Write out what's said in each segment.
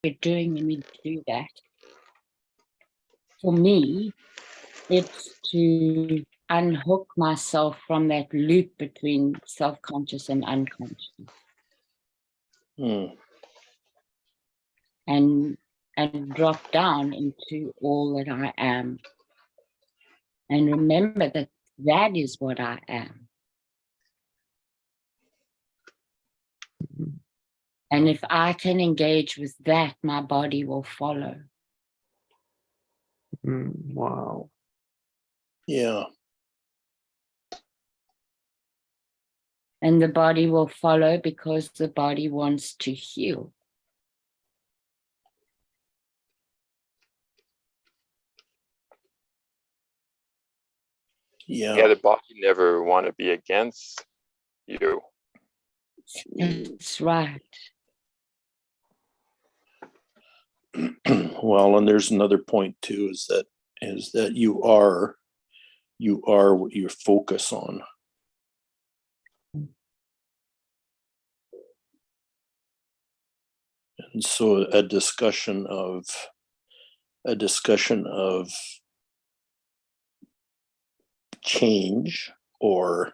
we're doing when we do that, for me, it's to unhook myself from that loop between self-conscious and unconscious. And drop down into all that I am. And remember that that is what I am. And if I can engage with that, my body will follow. Wow. Yeah. And the body will follow because the body wants to heal. Yeah. The body never want to be against you. That's right. Well, and there's another point too, is that you are what you focus on. And so a discussion of change or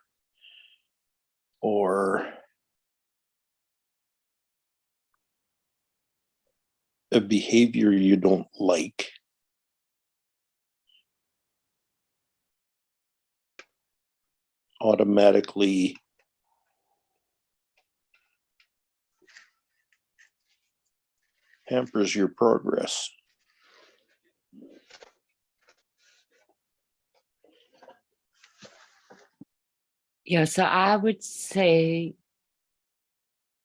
a behavior you don't like automatically hampers your progress. Yeah, so I would say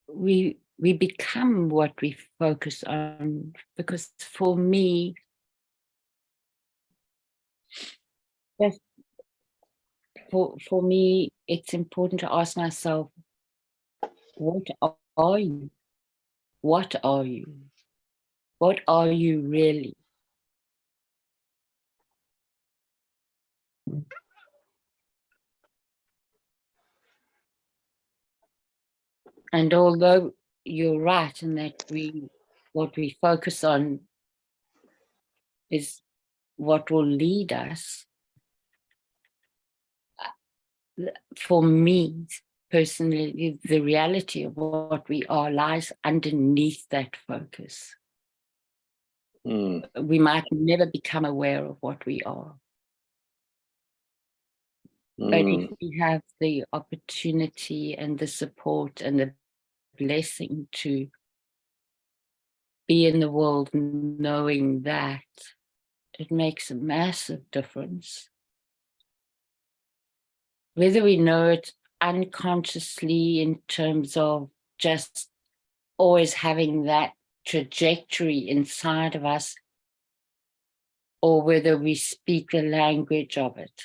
we become what we focus on, because for me, for me, it's important to ask myself, what are you? What are you? What are you really? And although you're right in that what we focus on is what will lead us, for me personally, the reality of what we are lies underneath that focus. We might never become aware of what we are. But if we have the opportunity and the support and the blessing to be in the world knowing that, it makes a massive difference. Whether we know it unconsciously in terms of just always having that trajectory inside of us, or whether we speak the language of it.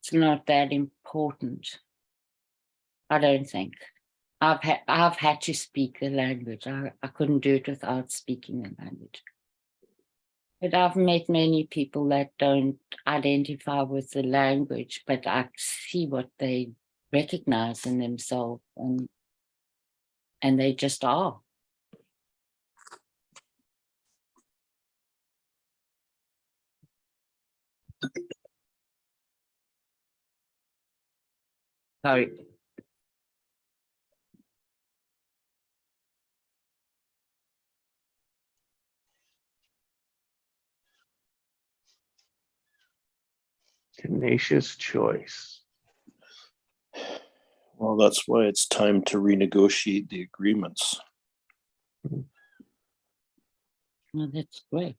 It's not that important, I don't think. I've had to speak the language. I couldn't do it without speaking the language. But I've met many people that don't identify with the language, but I see what they recognize in themselves, and they just are. Sorry. Tenacious choice. Well, that's why it's time to renegotiate the agreements. Well, that's great.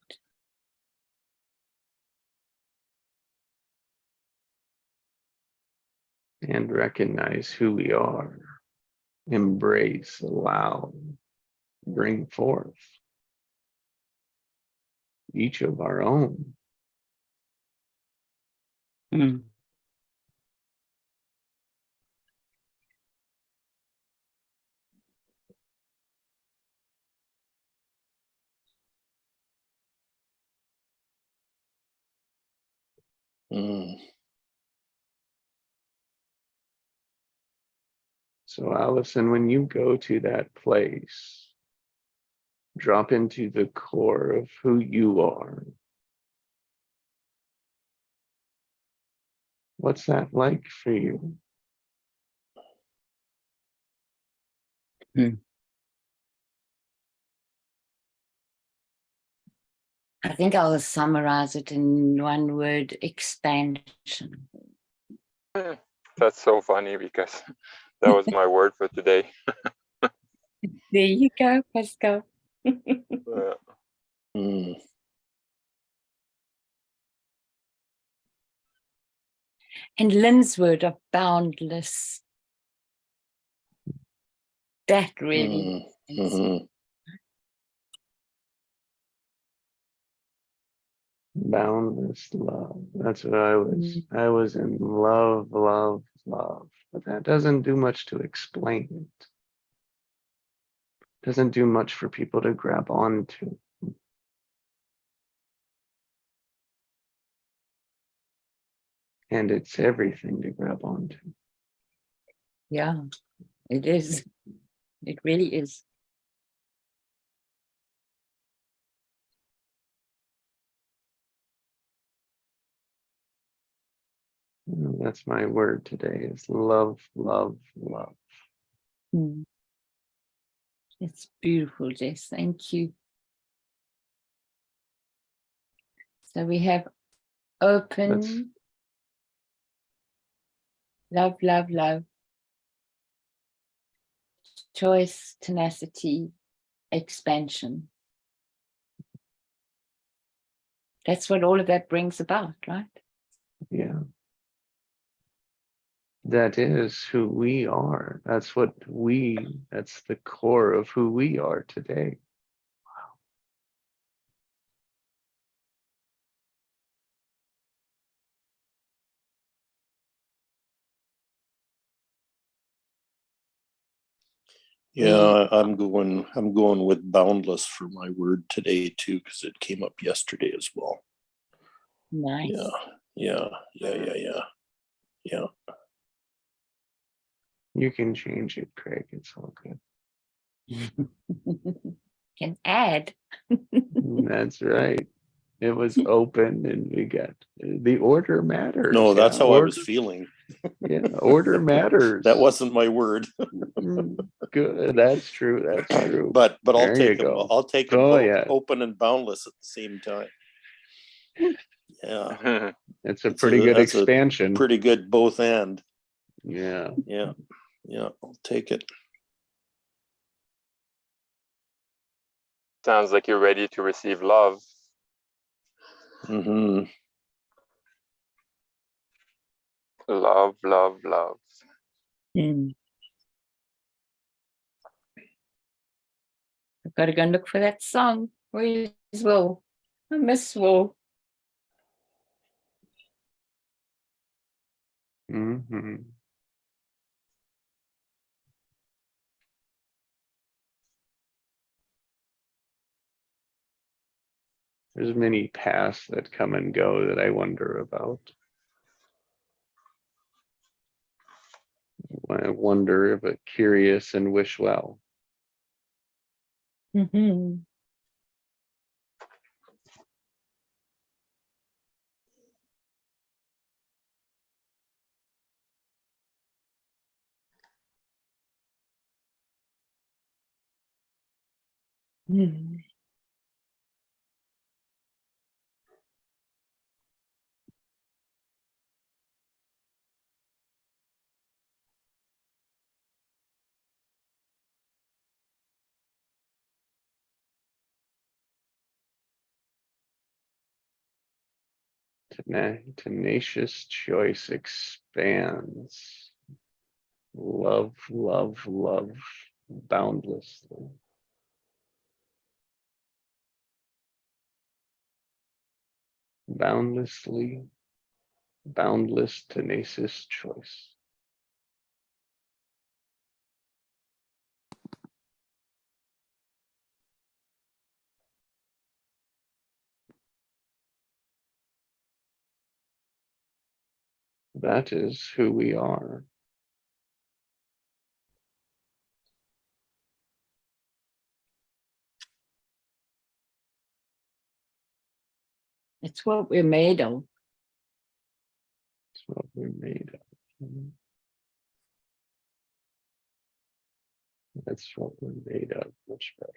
And recognize who we are. Embrace, allow, bring forth each of our own. So Allison, when you go to that place Drop into the core of who you are. What's that like for you? I think I'll summarize it in one word: expansion. That's so funny because that was my word for today. There you go, Pascal. Mm. And Lynn's word of boundless. That really is. Mhm. Boundless love. That's what I was. I was in love, love, love. But that doesn't do much to explain it. Doesn't do much for people to grab onto. And it's everything to grab onto. Yeah, it is. It really is. That's my word today is love, love, love. It's beautiful, Jess. Thank you. So we have open, love, love, love, choice, tenacity, expansion. That's what all of that brings about, right? Yeah. That is who we are. That's that's the core of who we are today. Yeah, I'm going with boundless for my word today too, because it came up yesterday as well. Nice. Yeah. Yeah. You can change it, Craig. It's all good. Can add. That's right. It was open and we got the order matters. No, that's yeah. how I was feeling. Yeah, order matters. That wasn't my word. Good. That's true. That's true. But I'll There you take them. go. I'll take them Oh, both, yeah. open and boundless at the same time. Yeah. It's a pretty good that's expansion. Pretty good both and. Yeah. Yeah. I'll take it. Sounds like you're ready to receive love. Mm-hmm. Love, love, love. I've got to go and look for that song. Where is Will? I miss Will. Mm-hmm. There's many paths that come and go that I wonder about. I wonder, but curious and wish well. Tenacious choice expands. Love, love, love, boundlessly. Boundlessly, boundless, tenacious choice. That is who we are. It's what we're made of. It's what we're made of. That's what we're made of. Much better.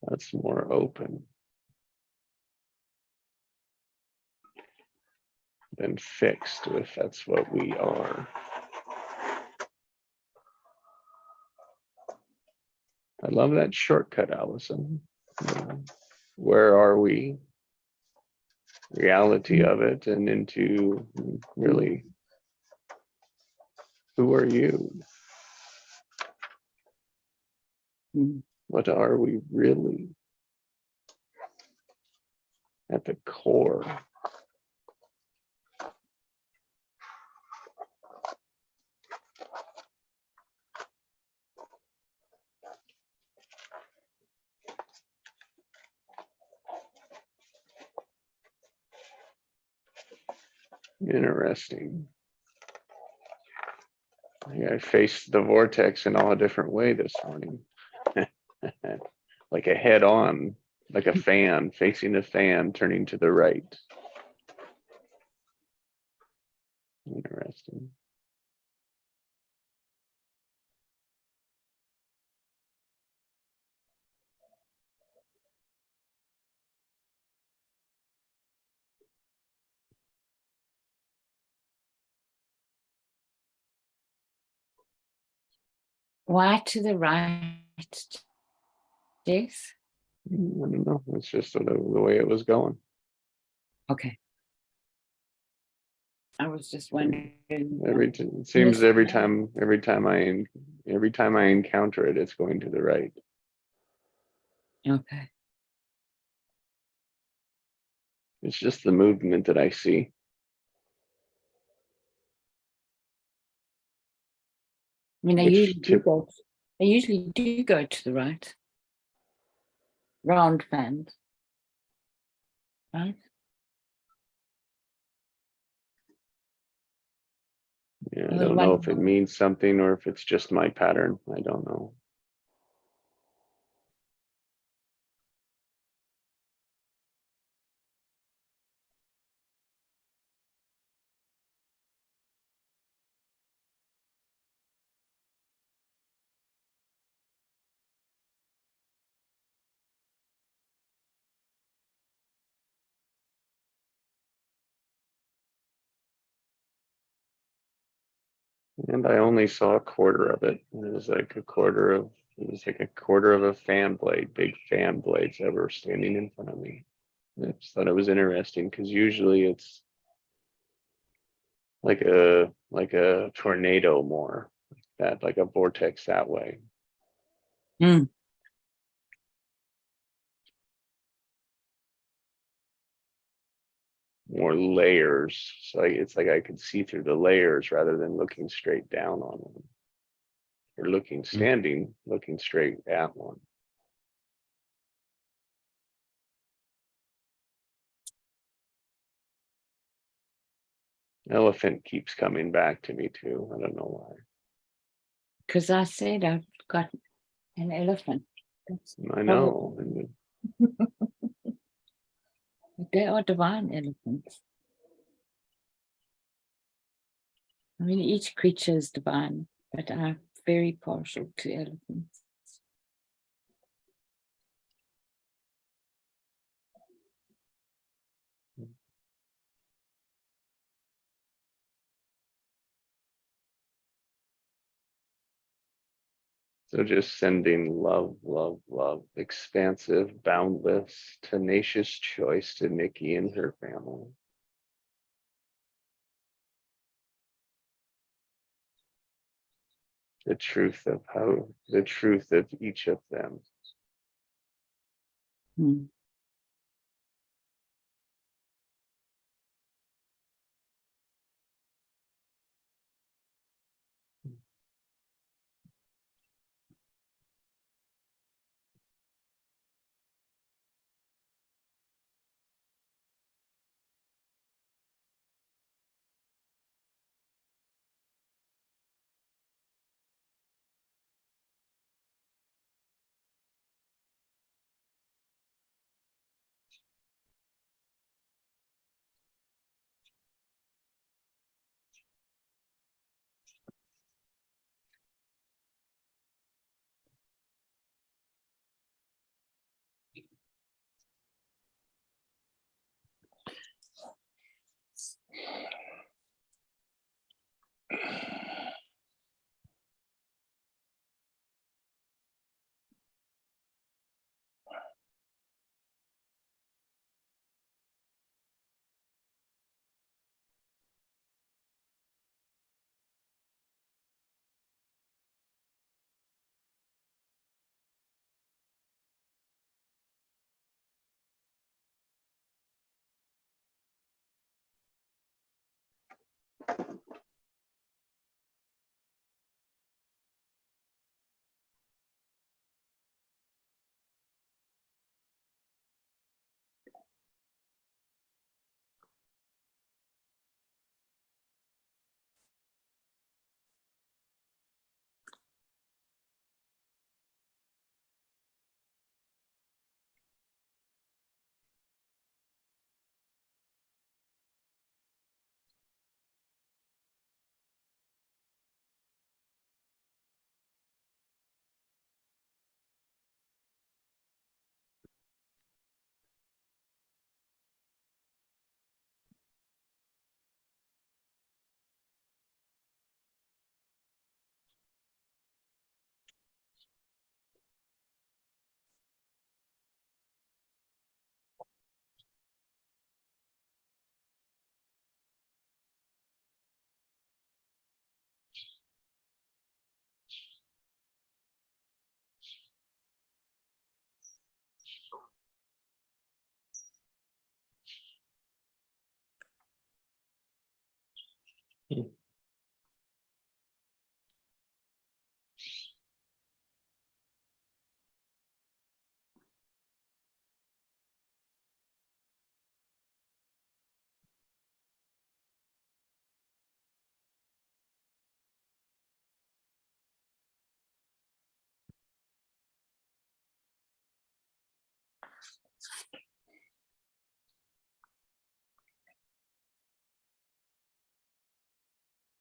That's more open than fixed, if that's what we are. I love that shortcut, Allison. Where are we? Reality of it, and into really, who are you? Mm. What are we really at the core? Interesting. I faced the vortex in all a different way this morning. Like a head on, like a fan, facing a fan, turning to the right. Interesting. Why to the right? Yes. I don't know. It's just sort of the way it was going. Okay. I was just wondering. It seems every time I encounter it, it's going to the right. Okay. It's just the movement that I see. I mean, I Which usually do go to the right. Round fans, right? Yeah, I I was don't know if it wondering. means something or if it's just my pattern. I don't know. And I only saw a quarter of it. It was like a quarter of a fan blade, big fan blades that were standing in front of me. I just thought it was interesting because usually it's like a tornado more, like a vortex that way. Mm. More layers. So it's like I could see through the layers rather than looking straight down on them. Or looking straight at one. Elephant keeps coming back to me too. I don't know why. Because I said I've got an elephant. I know. They are divine elephants. I mean, each creature is divine, but I'm very partial to elephants. So just sending love, love, love, expansive, boundless, tenacious choice to Nikki and her family. The truth of each of them. Hmm.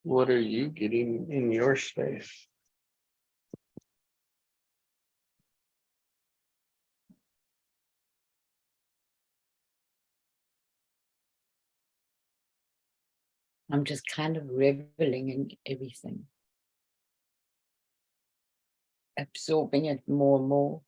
What are you getting in your space? I'm just kind of reveling in everything, absorbing it more and more.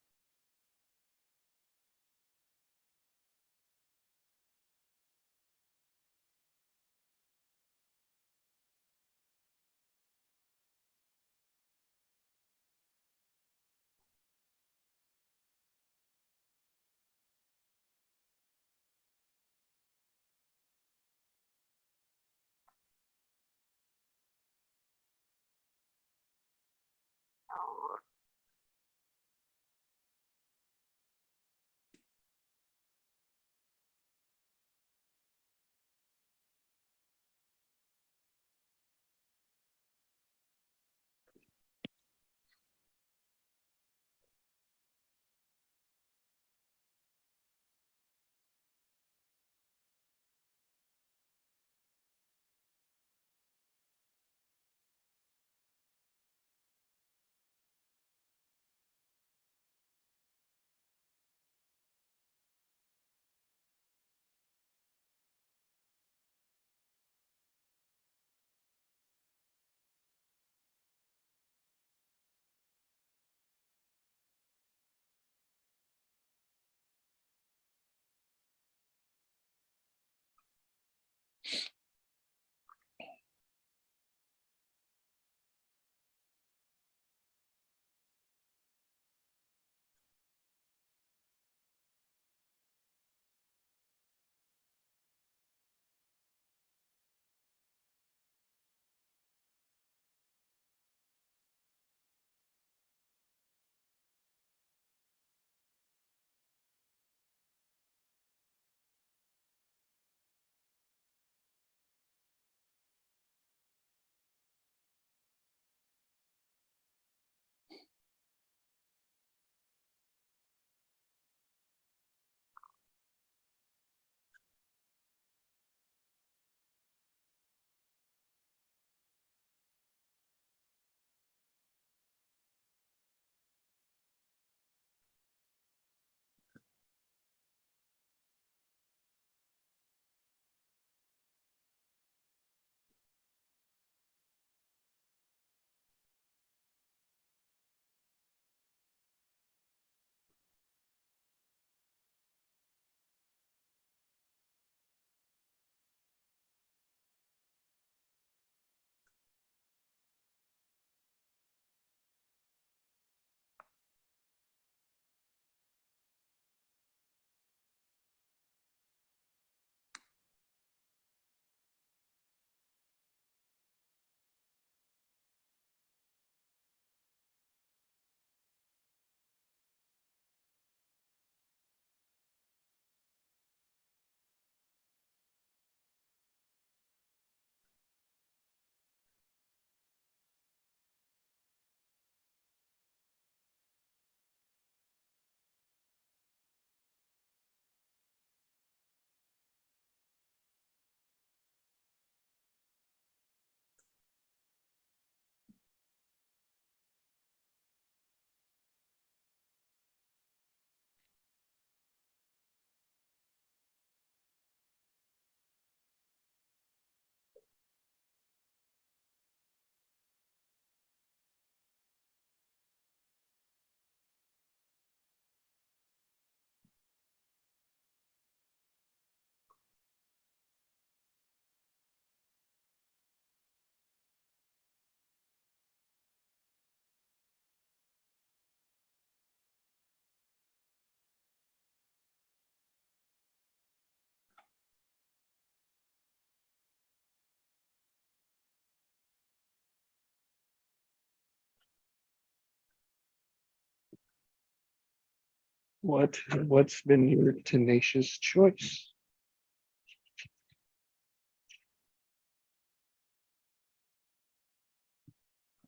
What's been your tenacious choice?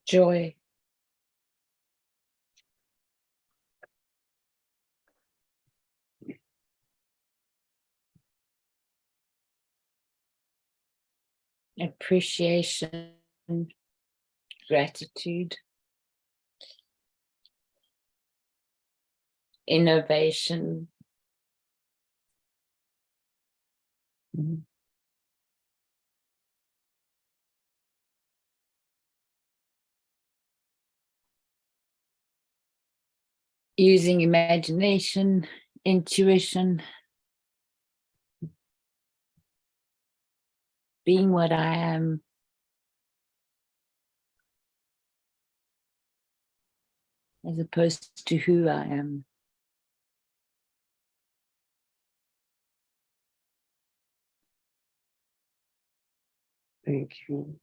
Joy. Appreciation, gratitude, innovation, Mhm. using imagination, intuition, being what I am, as opposed to who I am. Thank you.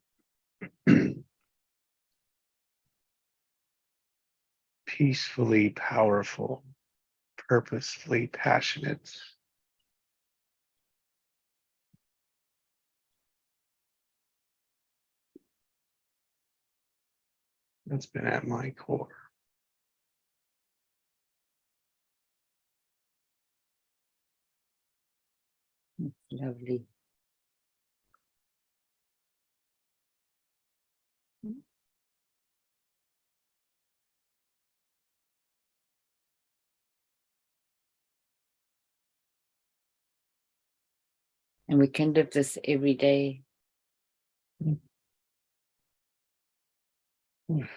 Peacefully powerful, purposefully passionate. That's been at my core. Lovely. And we can live this every day.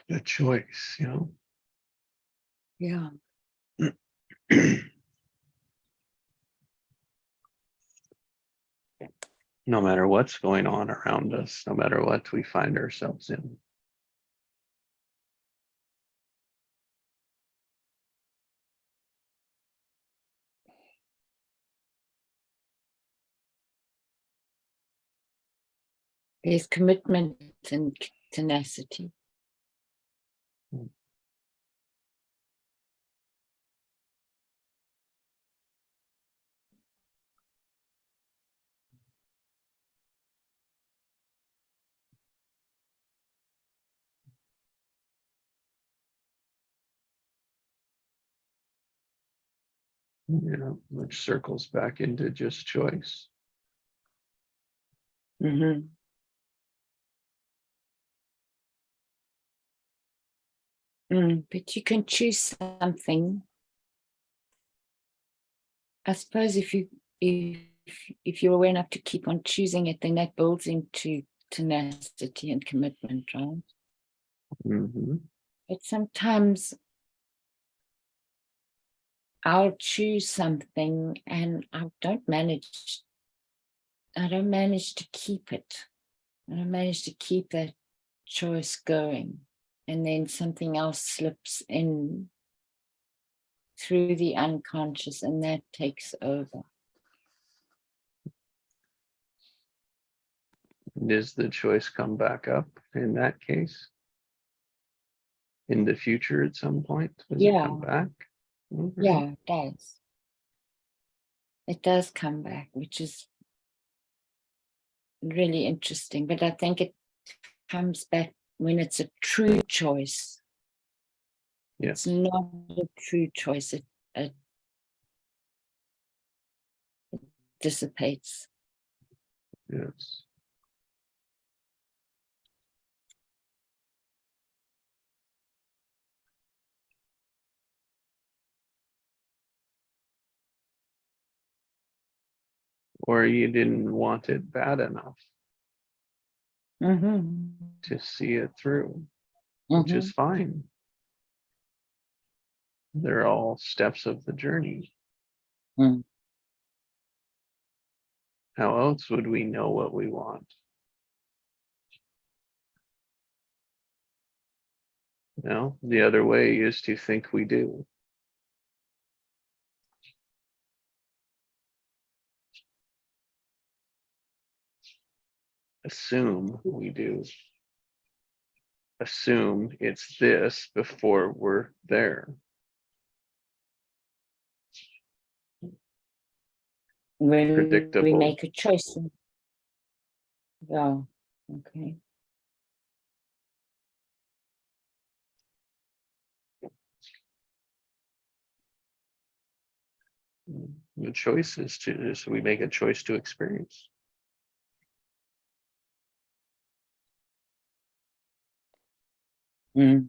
The choice, you know. Yeah. No matter what's going on around us, no matter what we find ourselves in. There's commitment and tenacity. You know, which circles back into just choice. Mm-hmm. But you can choose something. I suppose if you're aware enough to keep on choosing it, then that builds into tenacity and commitment, right? Mm-hmm. But sometimes I'll choose something and I don't manage to keep it. I don't manage to keep that choice going. And then something else slips in through the unconscious and that takes over. Does the choice come back up in that case? In the future at some point? Does it come back? Okay. Yeah, it does. It does come back, which is really interesting. But I think it comes back when it's a true choice. Yes. It's not a true choice. It dissipates. Yes. Or you didn't want it bad enough Mm-hmm. to see it through, which is fine. They're all steps of the journey. Mm. How else would we know what we want? No, the other way is to think we do. Assume we do. Assume it's this before we're there. when we predictable. make a choice. Yeah, okay. The choice is so we make a choice to experience. Mm.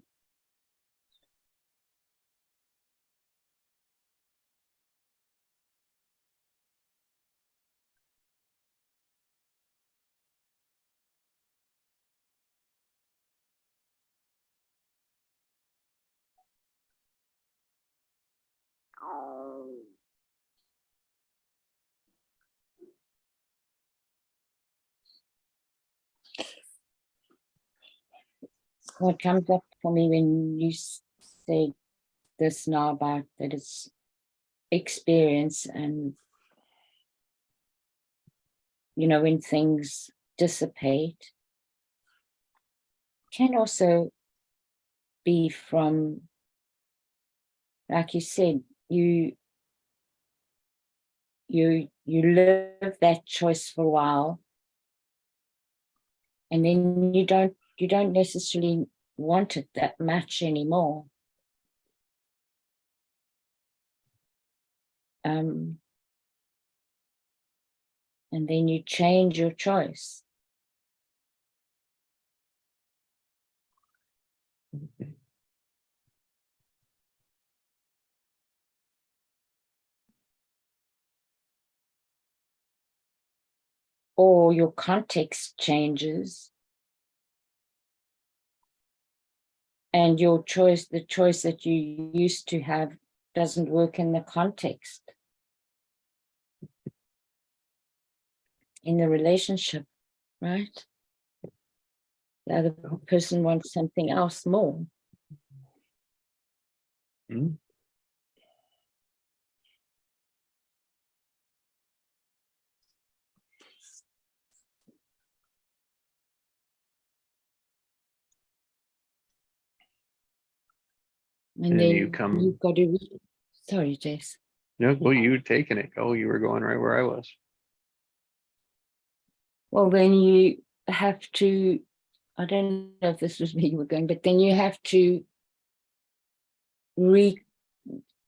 What comes up for me when you say this now about that it's experience, and you know, when things dissipate, can also be from, like you said, you live that choice for a while, and then you don't necessarily want it that much anymore. And then you change your choice. Or your context changes, and your choice, the choice that you used to have, doesn't work in the context, in the relationship, right? The other person wants something else more. Hmm? And And then you come, you've got to, sorry, Jess. no, go, you were taking it. Oh, you were going right where I was. Well, then you have to, I don't know if this was where you were going, but then you have to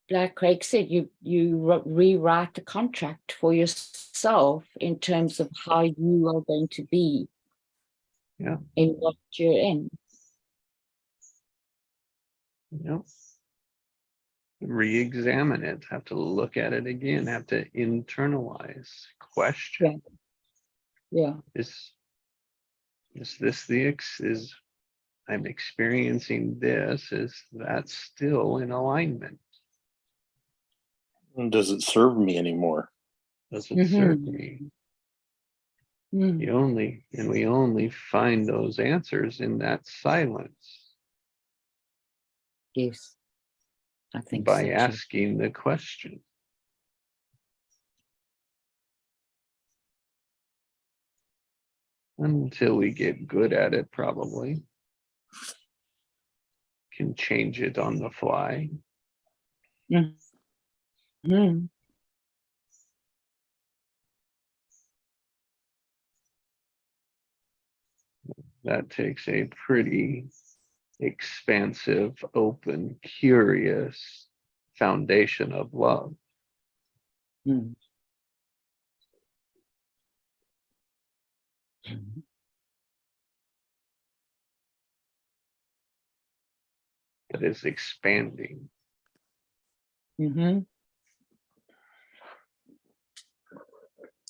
like Craig said, you rewrite the contract for yourself in terms of how you are going to be. Yeah. In what you're in. Yep. Re-examine it, have to look at it again, have to internalize, question. Yeah. Is this is I'm experiencing this, is that still in alignment? Does it serve me anymore? Does it serve me? Mm. We only find those answers in that silence. Yes, I think by so too. asking the question. Until we get good at it, probably. Can change it on the fly. Mm-hmm. That takes a pretty expansive, open, curious foundation of love. Mm. That is expanding. Mm-hmm.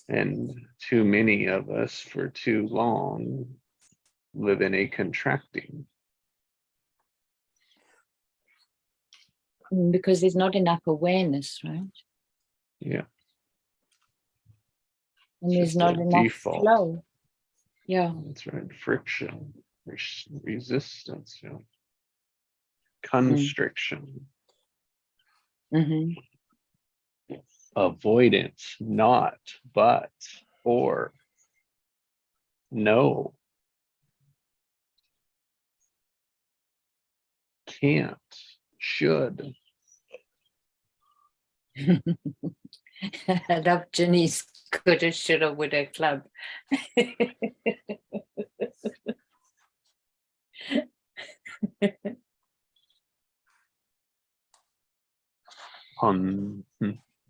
And too many of us for too long live in a contracting. Because there's not enough awareness, right? Yeah. And It's there's just not a enough default. flow. Yeah. That's right. Friction, resistance, you know. Constriction, Mm-hmm. avoidance, not, but, or, no, can't, should. I love Ginny's coulda, shoulda, woulda club.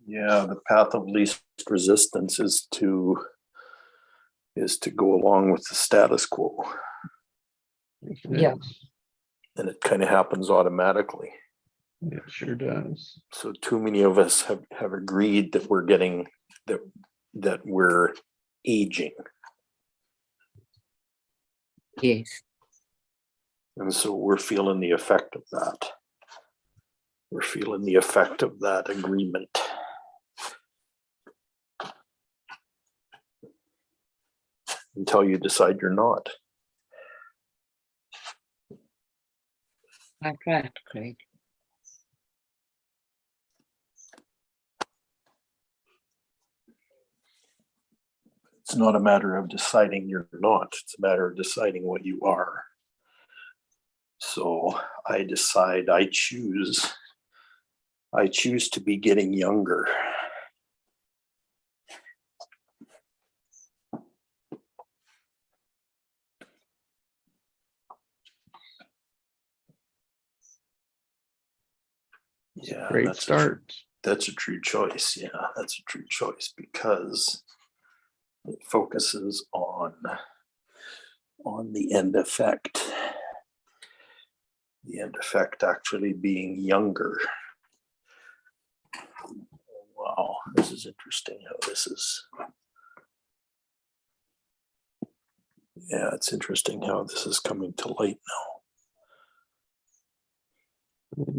Yeah, the path of least resistance is to go along with the status quo, Yeah. and it kind of happens automatically. It sure does. So too many of us have agreed that we're getting that we're aging, Yes. and so we're feeling the effect of that. We're feeling the effect of that agreement. Until you decide you're not. Quite right, Craig. It's not a matter of deciding you're not. It's a matter of deciding what you are. So I decide, I choose to be getting younger. Yeah, Great start. That's a true choice. Yeah, that's a true choice because it focuses on the end effect. The end effect actually being younger. Wow, this is interesting how this is. Yeah, it's interesting how this is coming to light now.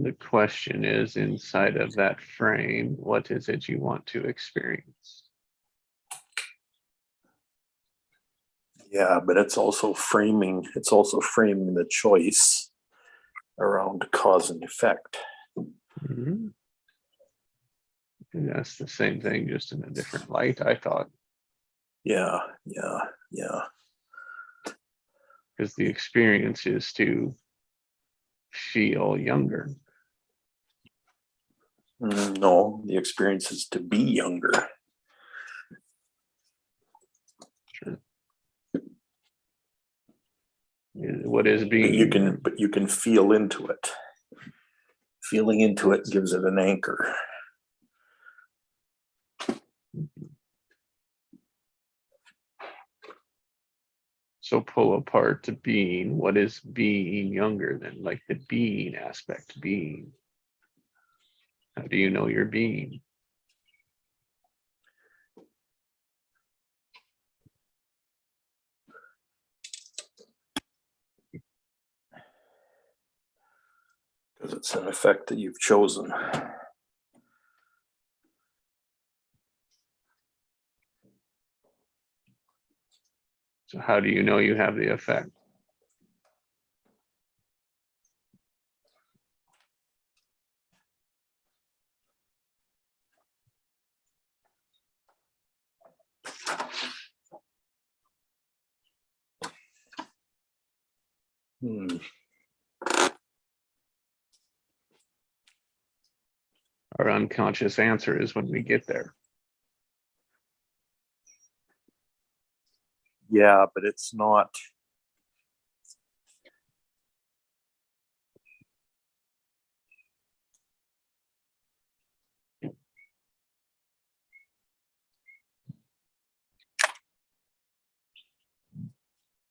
The question is, inside of that frame, what is it you want to experience? Yeah, but it's also framing the choice around cause and effect. Mm-hmm. And that's the same thing, just in a different light, I thought. Yeah. Because the experience is to feel younger. No, the experience is to be younger. Sure. What is being? But you can feel into it. Feeling into it gives it an anchor. So pull apart to being. What is being younger than, like the being aspect? Being. How do you know you're being? Because it's an effect that you've chosen. So how do you know you have the effect? Our unconscious answer is when we get there. Yeah, but it's not.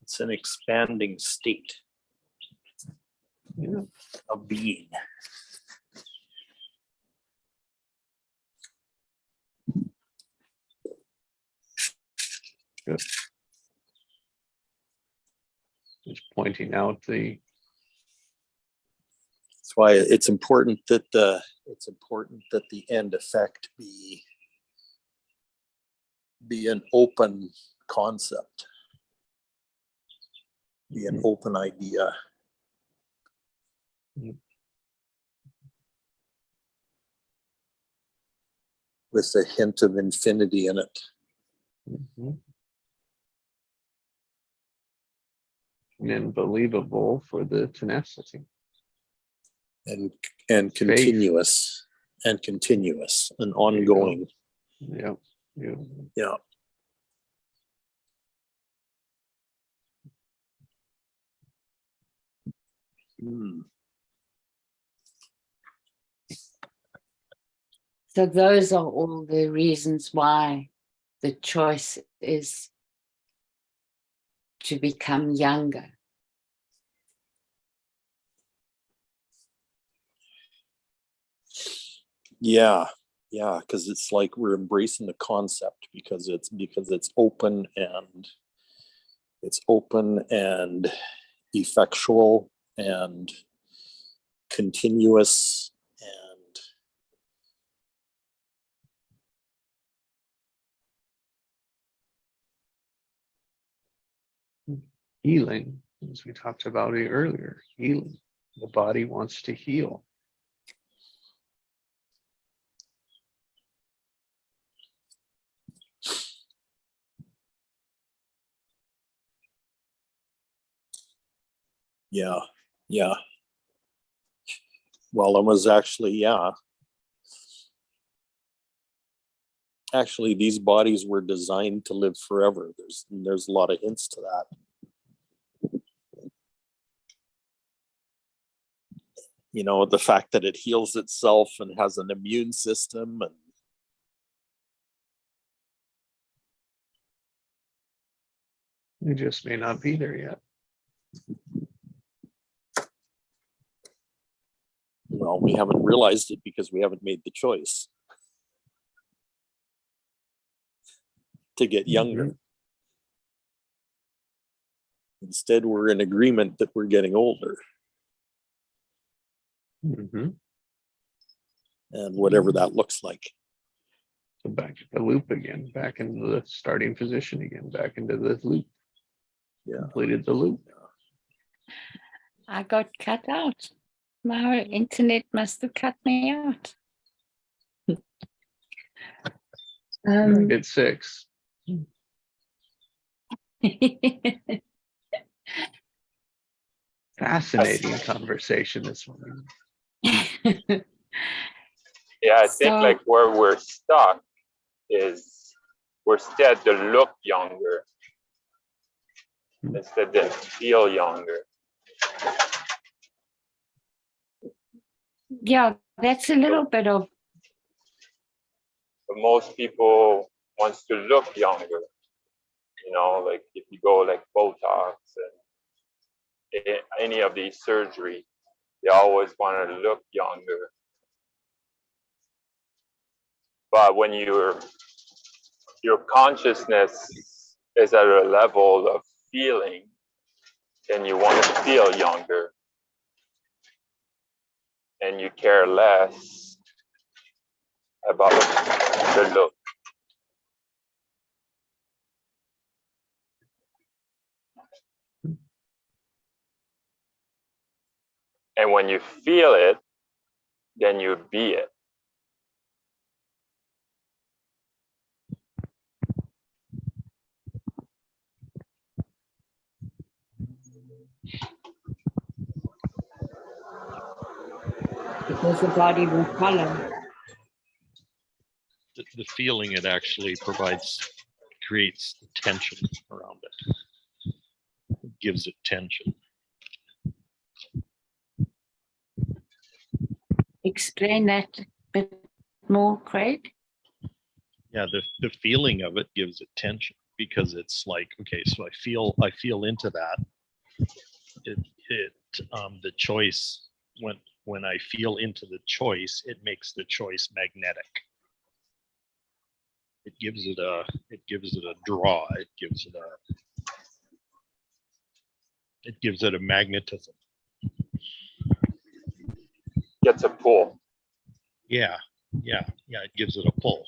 It's an expanding state of being. Good. Just pointing out the. That's why it's important that the end effect be an open concept, be an open idea. With a hint of infinity in it. Mm-hmm. And believable for the tenacity. And continuous and ongoing. Yeah. Yeah. Yeah. Hmm. So those are all the reasons why the choice is to become younger. Yeah, yeah, because it's like we're embracing the concept because it's open and effectual and continuous and Healing, as we talked about it earlier, healing. The body wants to heal. yeah, yeah. Well, it was actually, yeah. Actually, these bodies were designed to live forever. There's a lot of hints to that. You know, the fact that it heals itself and has an immune system and We just may not be there yet. well, we haven't realized it because we haven't made the choice to get younger. Mhm. Instead, we're in agreement that we're getting older Mhm. and whatever that looks like. So back to the loop again, back into the starting position again, back into the loop. Yeah. Completed the loop. I got cut out. My internet must have cut me out. Right at 6. Fascinating conversation this morning. Yeah, I think So- like where we're stuck is we're scared to look younger instead to feel younger. Yeah, that's a little bit of, But most people wants to look younger. You know, like if you go like Botox and any of these surgery, they always want to look younger. But when your consciousness is at a level of feeling, then you want to feel younger, and you care less about the look. And when you feel it, then you be it. because the body will follow. The feeling it actually creates tension around it. It gives it tension. Explain that a bit more, Craig. Yeah, the feeling of it gives it tension because it's like, okay, so I feel into that. The choice, when I feel into the choice, it makes the choice magnetic. It gives it a draw. It gives it a magnetism. Gets a pull. Yeah. It gives it a pull.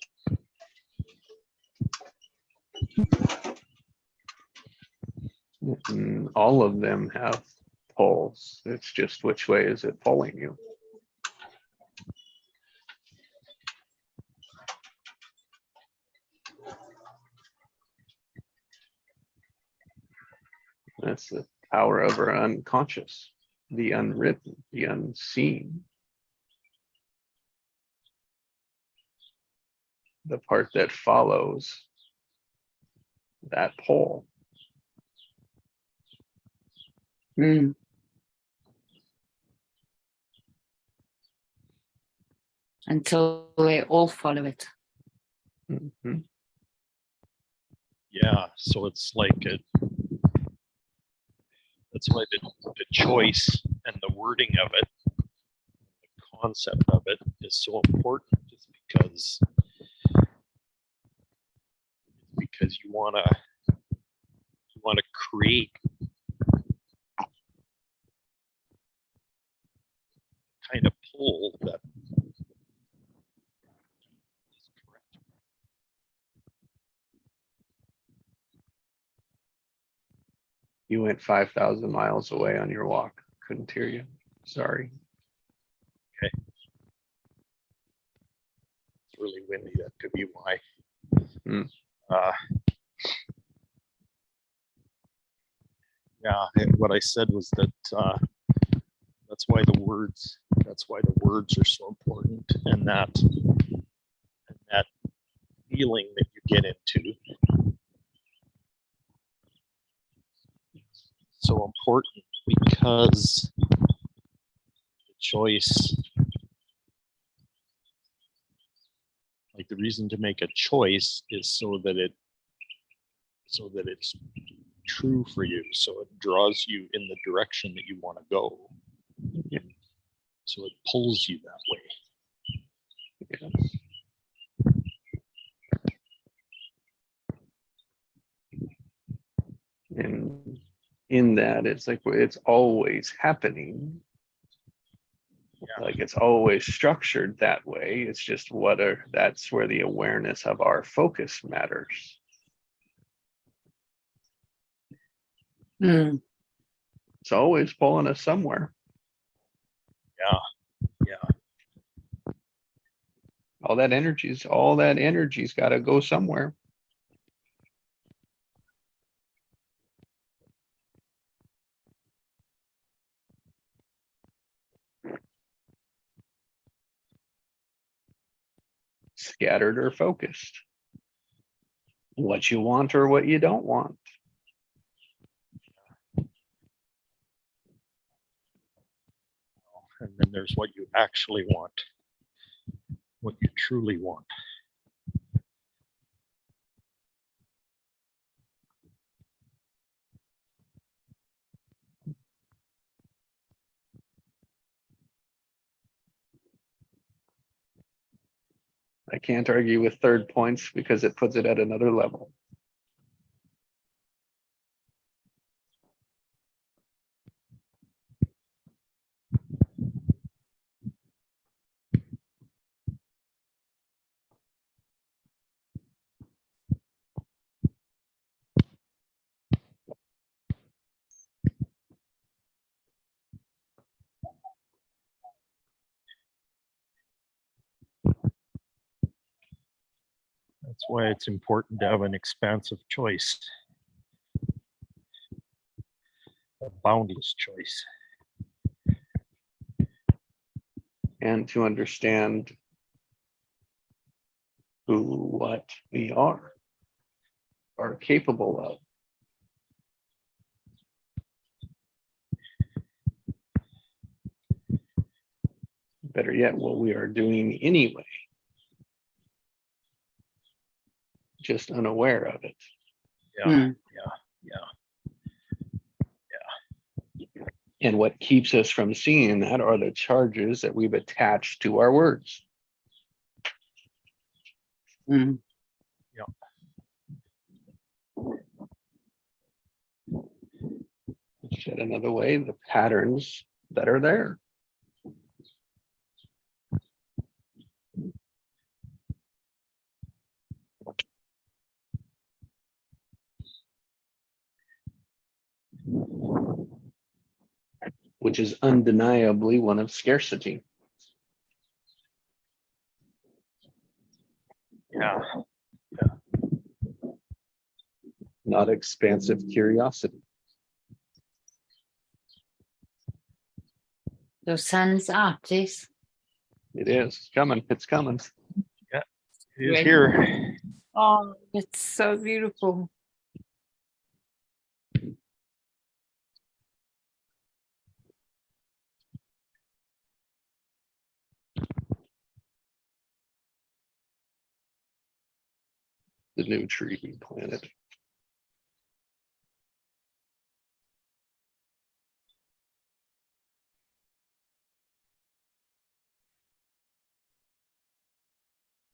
All of them have pulls. It's just which way is it pulling you? That's the power of our unconscious, the unwritten, the unseen. the part that follows that pole. Mm. Until they all follow it. Mhm. Yeah, so it's like that's why the choice and the wording of it, the concept of it is so important, just because you wanna create kind of pull that is correct. You went 5,000 miles away on your walk. Couldn't hear you. Sorry. It's really windy. That could be why. Hmm. Yeah, what I said was that that's why the words are so important, and that feeling that you get into so important, because the choice, like the reason to make a choice is so that it's true for you, so it draws you in the direction that you want to go. Yeah. So it pulls you that way. Yes. And in that, it's like it's always happening. Yeah. Like it's always structured that way. It's just that's where the awareness of our focus matters. Mm. It's always pulling us somewhere. Yeah. All that energy's got to go somewhere. Scattered or focused. What you want or what you don't want. And then there's what you actually want, what you truly want. I can't argue with third points because it puts it at another level. That's why it's important to have an expansive choice, a boundless choice. And to understand what we are capable of. Better yet, what we are doing anyway, just unaware of it. Yeah, Mm. yeah. And what keeps us from seeing that are the charges that we've attached to our words. Mm. Said another way, the patterns that are there. Which is undeniably one of scarcity. Yeah. Not expansive curiosity. Your sun's out, yes? It is. It's coming. It's coming. Yeah. It is Ready? here. Oh, it's so beautiful. The new tree we planted.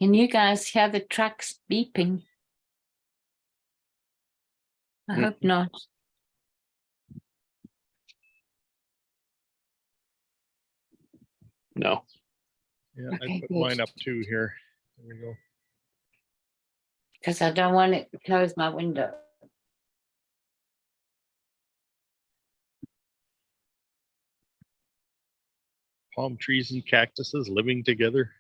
Can you guys hear the trucks beeping? I Mm. hope not. No. Yeah, Okay, I put good. mine up too here. There we go. Because I don't want it to close my window. Palm trees and cactuses living together.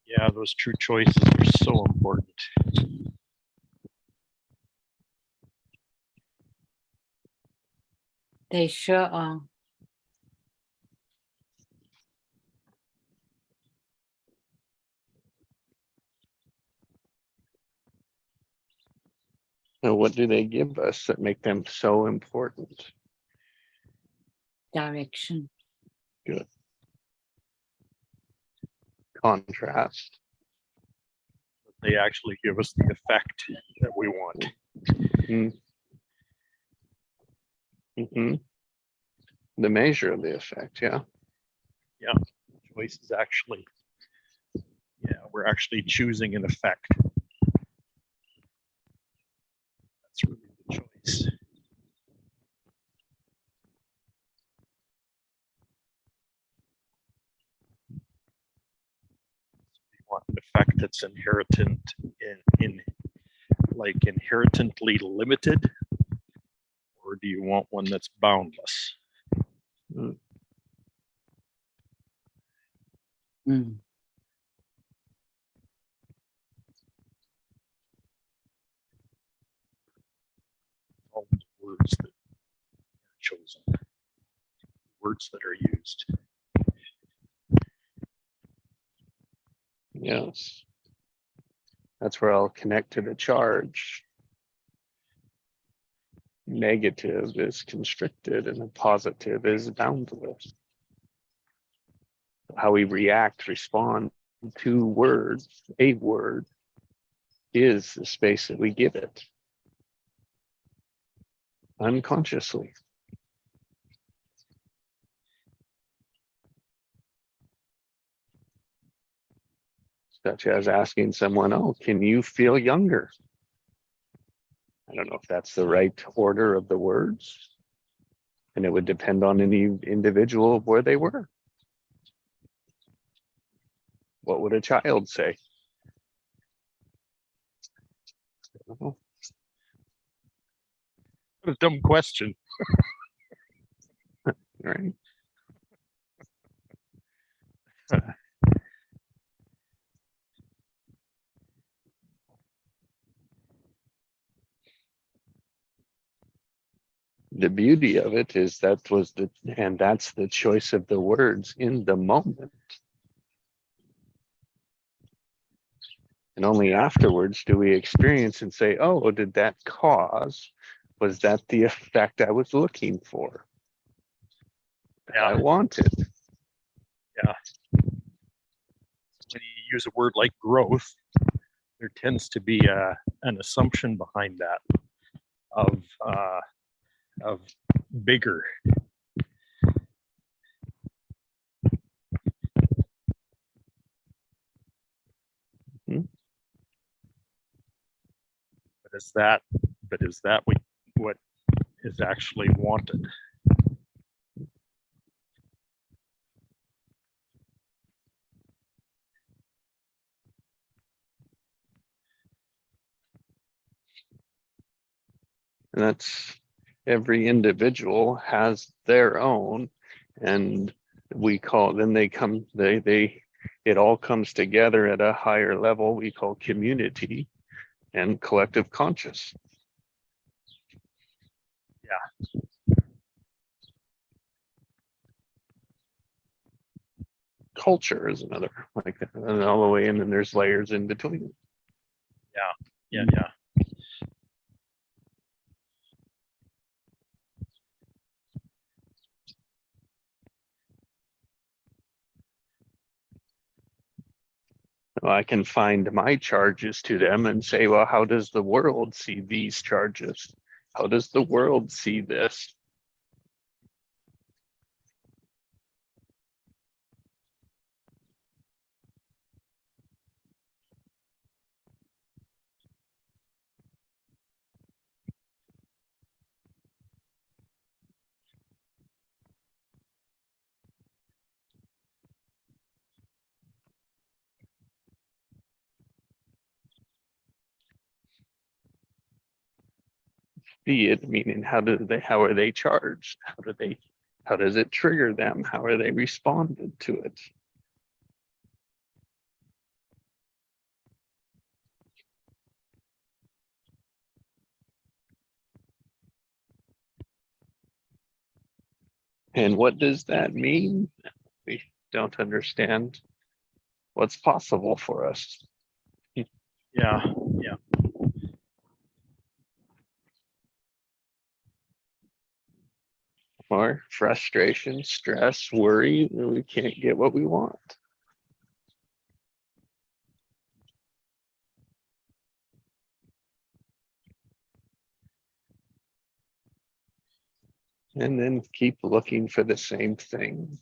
Yeah, those true choices are so important. They sure are. Now, what do they give us that make them so important? Direction. Contrast. They actually give us the effect that we want. Mm-hmm. The measure of the effect, yeah. Choice is actually, yeah, we're actually choosing an effect. That's really the choice. You want an effect that's inherent in like inherently limited, or do you want one that's boundless? Mm. All the words that are chosen, words that are used. Yes. That's where I'll connect to the charge. Negative is constricted and a positive is boundless. How we react, respond to words, a word, is the space that we give it. Unconsciously. Such as asking someone, oh, can you feel younger? I don't know if that's the right order of the words. And it would depend on any individual of where they were. What would a child say? What a dumb question. Right. The beauty of it is that's the choice of the words in the moment. And only afterwards do we experience and say, oh, did that cause, was that the effect I was looking for? That I wanted. Yeah. When you use a word like growth, there tends to be an assumption behind that of bigger. Mhm. But is that what is actually wanted? And that's every individual has their own, and we call, then they come, it all comes together at a higher level we call community and collective conscious. Culture is another like that, and all the way in, and there's layers in between. Yeah. I can find my charges to them and say, well, how does the world see these charges? How does the world see this? See it, meaning how are they charged? How does it trigger them? How are they responded to it? And what does that mean? We don't understand what's possible for us. Yeah. Or frustration, stress, worry, we can't get what we want. And then keep looking for the same thing.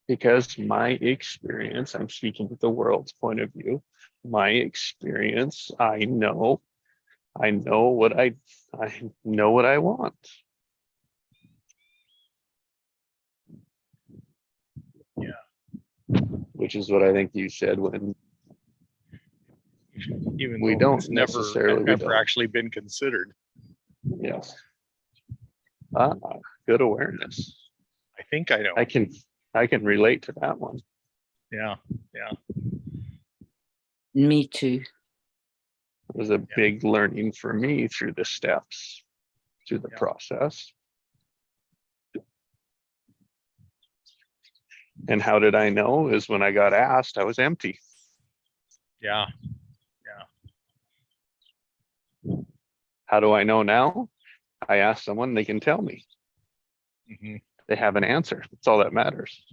Because my experience, I'm speaking with the world's point of view, my experience, I know what I know what I want. Yeah. Which is what I think you said when Even we though don't it's never necessarily, we ever don't. actually been considered. Yes. Ah, good awareness. I think I know. I can relate to that one. Yeah. Me too. It was a big learning for me through the steps, through the process. And how did I know? Is when I got asked, I was empty. Yeah. How do I know now? I ask someone, they can tell me. Mm-hmm. They have an answer. That's all that matters.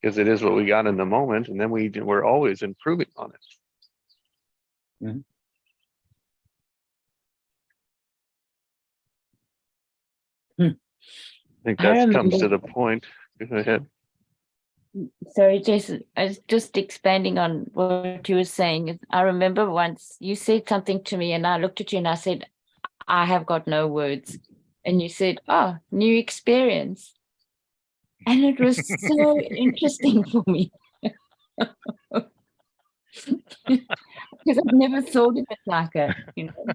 Because it is what we got in the moment, and then we're always improving on it. Mm-hmm. I think that comes to the point. Go ahead. Sorry, Jason, I was just expanding on what you were saying. I remember once you said something to me and I looked at you and I said, I have got no words. And you said, oh, new experience. And it was so interesting for me. Because I've never thought of it like that, you know.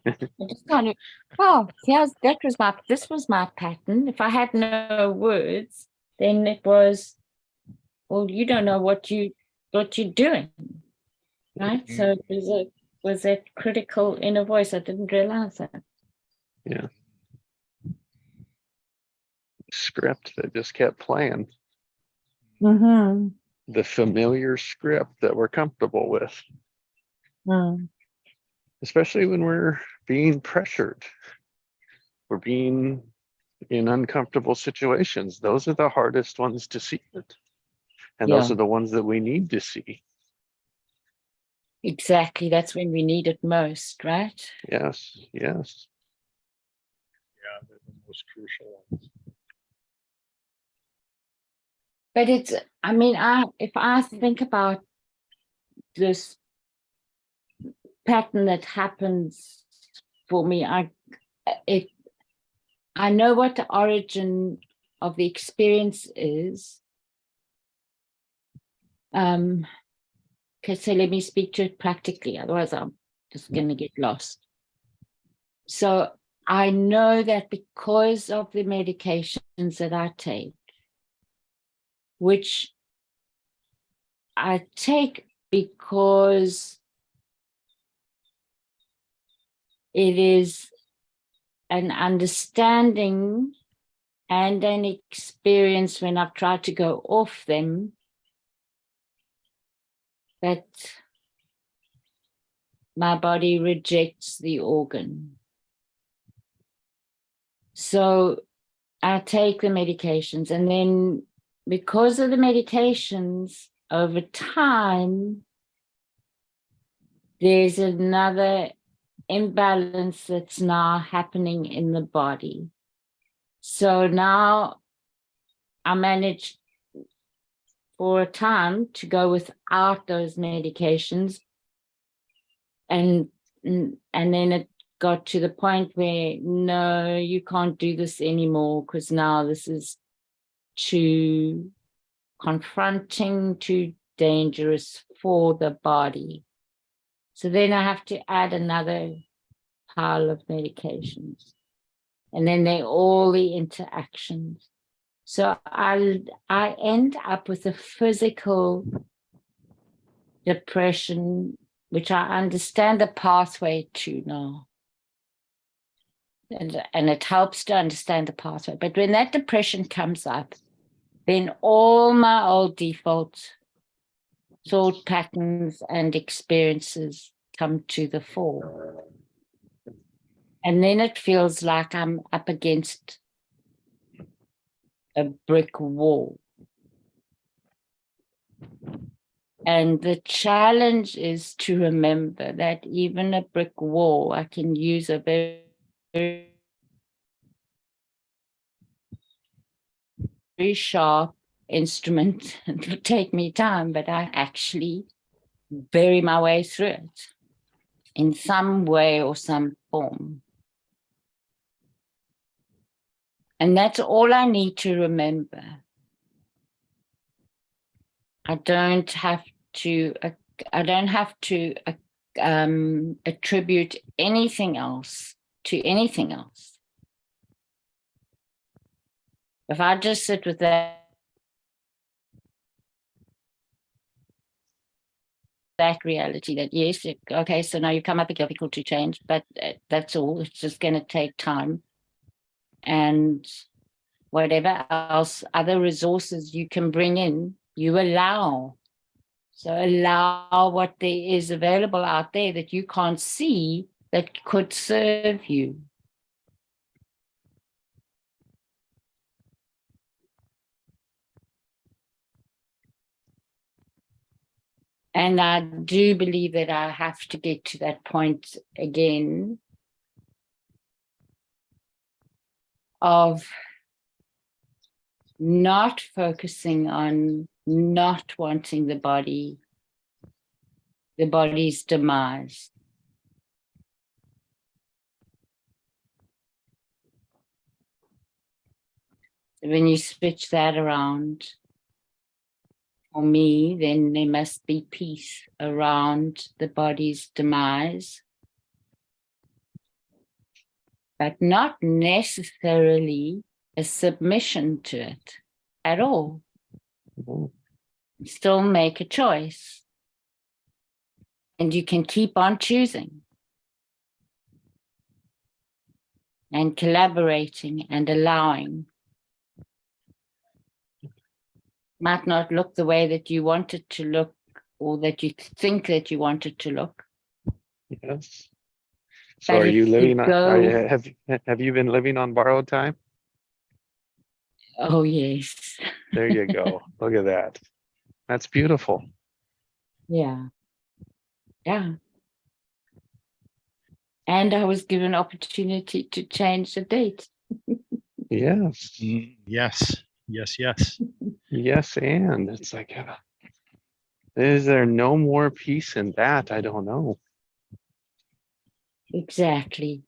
I just kind of, oh, this was my pattern. If I had no words, then it was, well, you don't know what you're doing, right? Mm-hmm. So it was that critical inner voice. I didn't realize that. Yeah. Script that just kept playing. Mm-hmm. The familiar script that we're comfortable with. Mm. Especially when we're being pressured. We're being in uncomfortable situations. Those are the hardest ones to see it. And those Yeah. are the ones that we need to see. Exactly. That's when we need it most, right? Yes, yes. Yeah. They're the most crucial ones. But it's, I mean, if I think about this pattern that happens for me, I know what the origin of the experience is. Okay, so let me speak to it practically, otherwise I'm just going to get lost. So I know that because of the medications that I take, which I take because it is an understanding and an experience when I've tried to go off them, that my body rejects the organ. So I take the medications, and then because of the medications, over time, there's another imbalance that's now happening in the body. So now I managed for a time to go without those medications, and then it got to the point where, no, you can't do this anymore, because now this is too confronting, too dangerous for the body. So then I have to add another pile of medications, and then they're all the interactions. So I end up with a physical depression, which I understand the pathway to now. And it helps to understand the pathway. But when that depression comes up, then all my old default thought patterns and experiences come to the fore. And then it feels like I'm up against a brick wall. And the challenge is to remember that even a brick wall, I can use a very, very sharp instrument. It'll take me time, but I actually bury my way through it in some way or some form. And that's all I need to remember. I don't have to attribute anything else to anything else. If I just sit with that reality, that yes, okay, so now you come up against difficult to change, but that's all. It's just going to take time, and whatever else, other resources you can bring in, you allow. So allow what there is available out there that you can't see that could serve you. And I do believe that I have to get to that point again of not focusing on not wanting the body's demise. When you switch that around, for me, then there must be peace around the body's demise, but not necessarily a submission to it at all. Still make a choice. And you can keep on choosing and collaborating and allowing. Might not look the way that you want it to look, or that you think that you want it to look. Yes. So But are you if living you on, go, have you been living on borrowed time? oh yes. There you go. Look at that. That's beautiful. Yeah. Yeah. And I was given opportunity to change the date. Yes. Yes, yes, yes. Yes, and it's like, is there no more peace in that? I don't know. Exactly.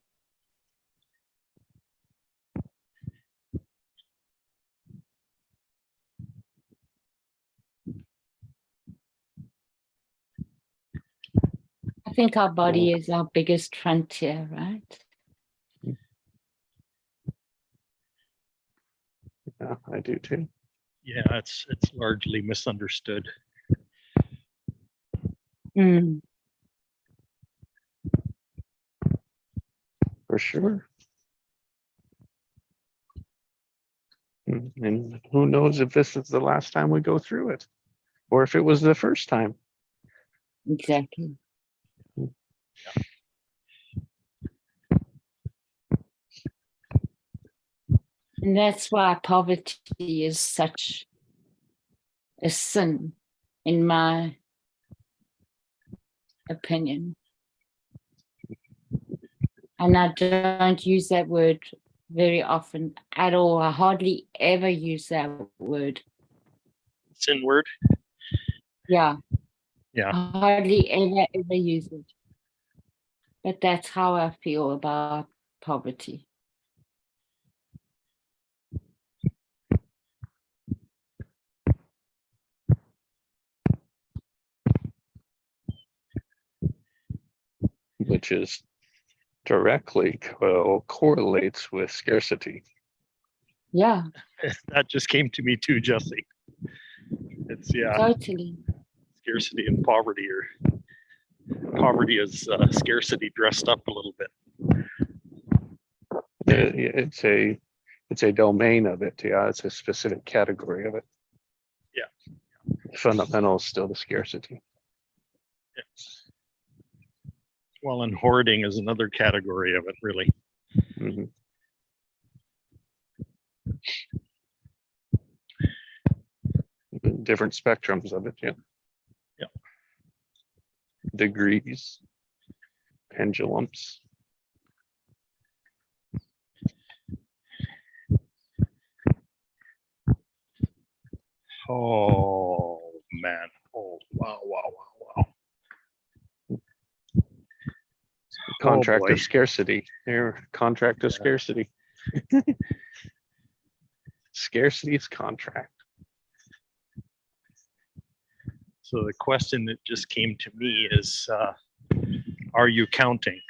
I think our body is our biggest frontier, right? Yeah, I do too. Yeah, it's largely misunderstood. Mm. For sure. And who knows if this is the last time we go through it, or if it was the first time. Exactly. And that's why poverty is such a sin, in my opinion. And I don't use that word very often at all. I hardly ever use that word. Sin word. Yeah. Yeah. I hardly ever use it. But that's how I feel about poverty. Which is directly correlates with scarcity. Yeah, That just came to me too, Jesse. It's totally. scarcity and poverty, or poverty is scarcity dressed up a little bit. It's a domain of it. Yeah, it's a specific category of it. Yeah. Fundamental is still the scarcity. Well, and hoarding is another category of it, really. Mhm. Different spectrums of it. Yeah. Yeah. Degrees, pendulums. Oh man! Oh wow! Wow! Wow! Wow! Contract boy. of scarcity. Here, contract of Yeah. scarcity. Scarcity is contract. So the question that just came to me is, are you counting?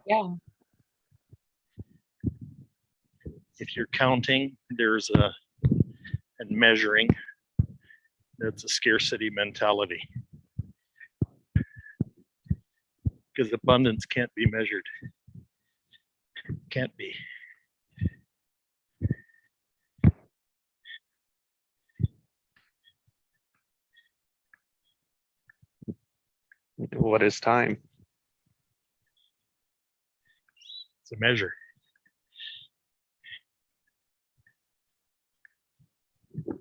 Yeah. If you're counting, there's and measuring, that's a scarcity mentality. Because abundance can't be measured. Can't be. What is time? It's a measure.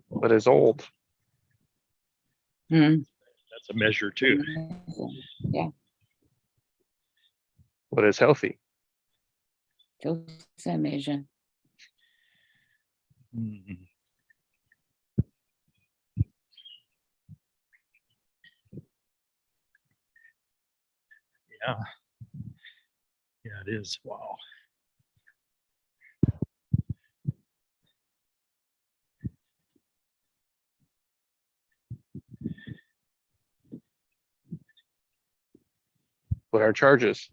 What is old? Mm. That's a measure too. Yeah. What is healthy? Also a measure. Mhm. Yeah. Yeah, it is. Wow. What are charges?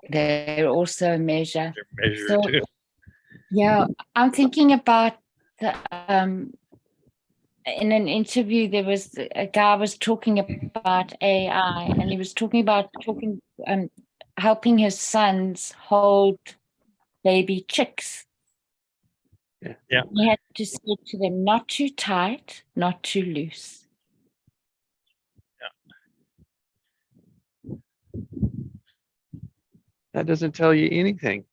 They're also a measure. They're measured So, too. yeah, I'm thinking about the in an interview there was a guy was talking about AI, and he was talking about helping his sons hold baby chicks. Yeah. He had to say to them, not too tight, not too loose. That doesn't tell you anything.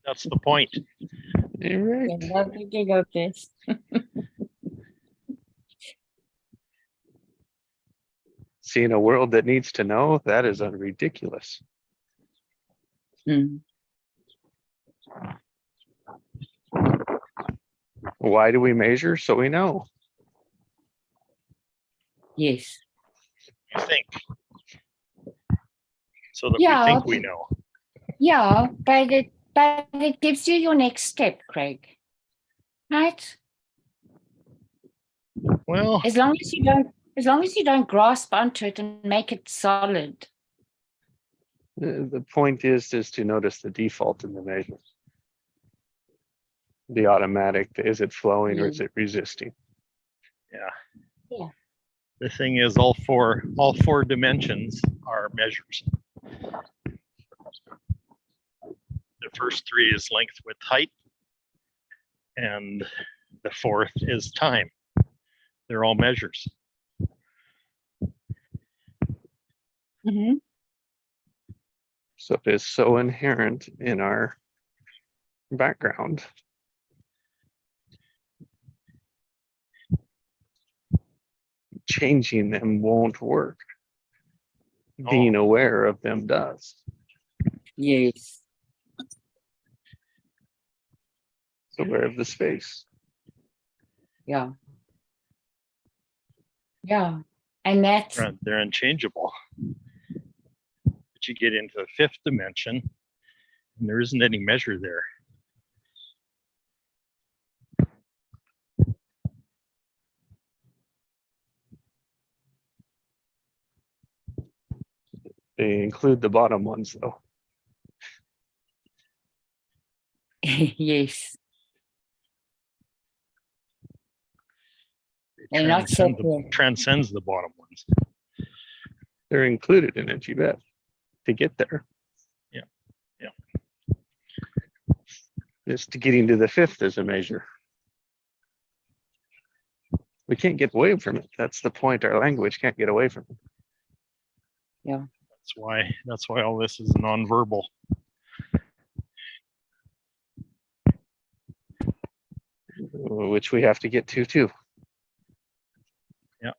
That's the point. You're right. Yeah, I'm thinking of this. See, in a world that needs to know, that is ridiculous. Mm. Why do we measure? So we know. Yes. You think. So that Yeah, we think we know. Yeah, but it gives you your next step, Craig. Right? Well, As long as you don't grasp onto it and make it solid. The point is to notice the default in the measure. The automatic, is it flowing or is it resisting? yeah. Yeah. The thing is, all four dimensions are measures. The first three is length, width, height, and the fourth is time. They're all measures. Mm-hmm. So it is so inherent in our background. Changing them won't work. Being aware of them does. Yes. Aware of the space. Yeah. Yeah. And that's They're unchangeable. But you get into the fifth dimension, and there isn't any measure there. They include the bottom ones though. yes. It They're not separate. transcends the bottom ones. They're included in it, you bet, to get there. Yeah. Just getting to the fifth is a measure. We can't get away from it. That's the point. Our language can't get away from it. Yeah. That's why all this is nonverbal. Which we have to get to too. Yeah.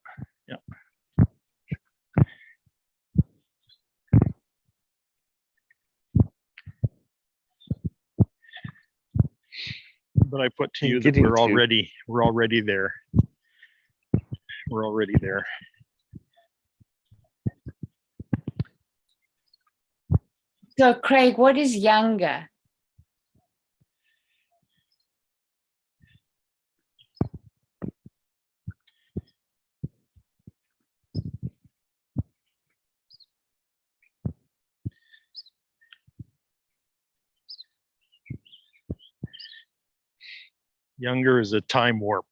But I put to you that we're already there. We're already there. So Craig, what is younger? Younger is a time warp.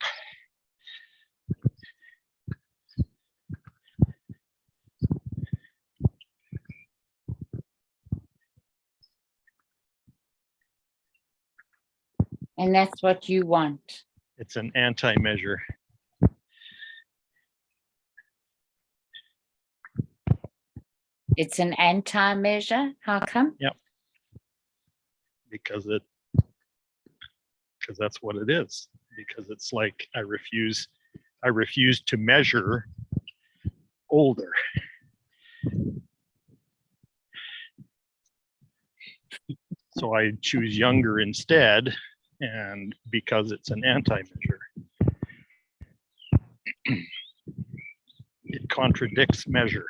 And that's what you want. It's an anti-measure. It's an anti-measure. How come? Yep. Because that's what it is. Because it's like I refuse to measure older. So I choose younger instead, and because it's an anti-measure. It contradicts measure.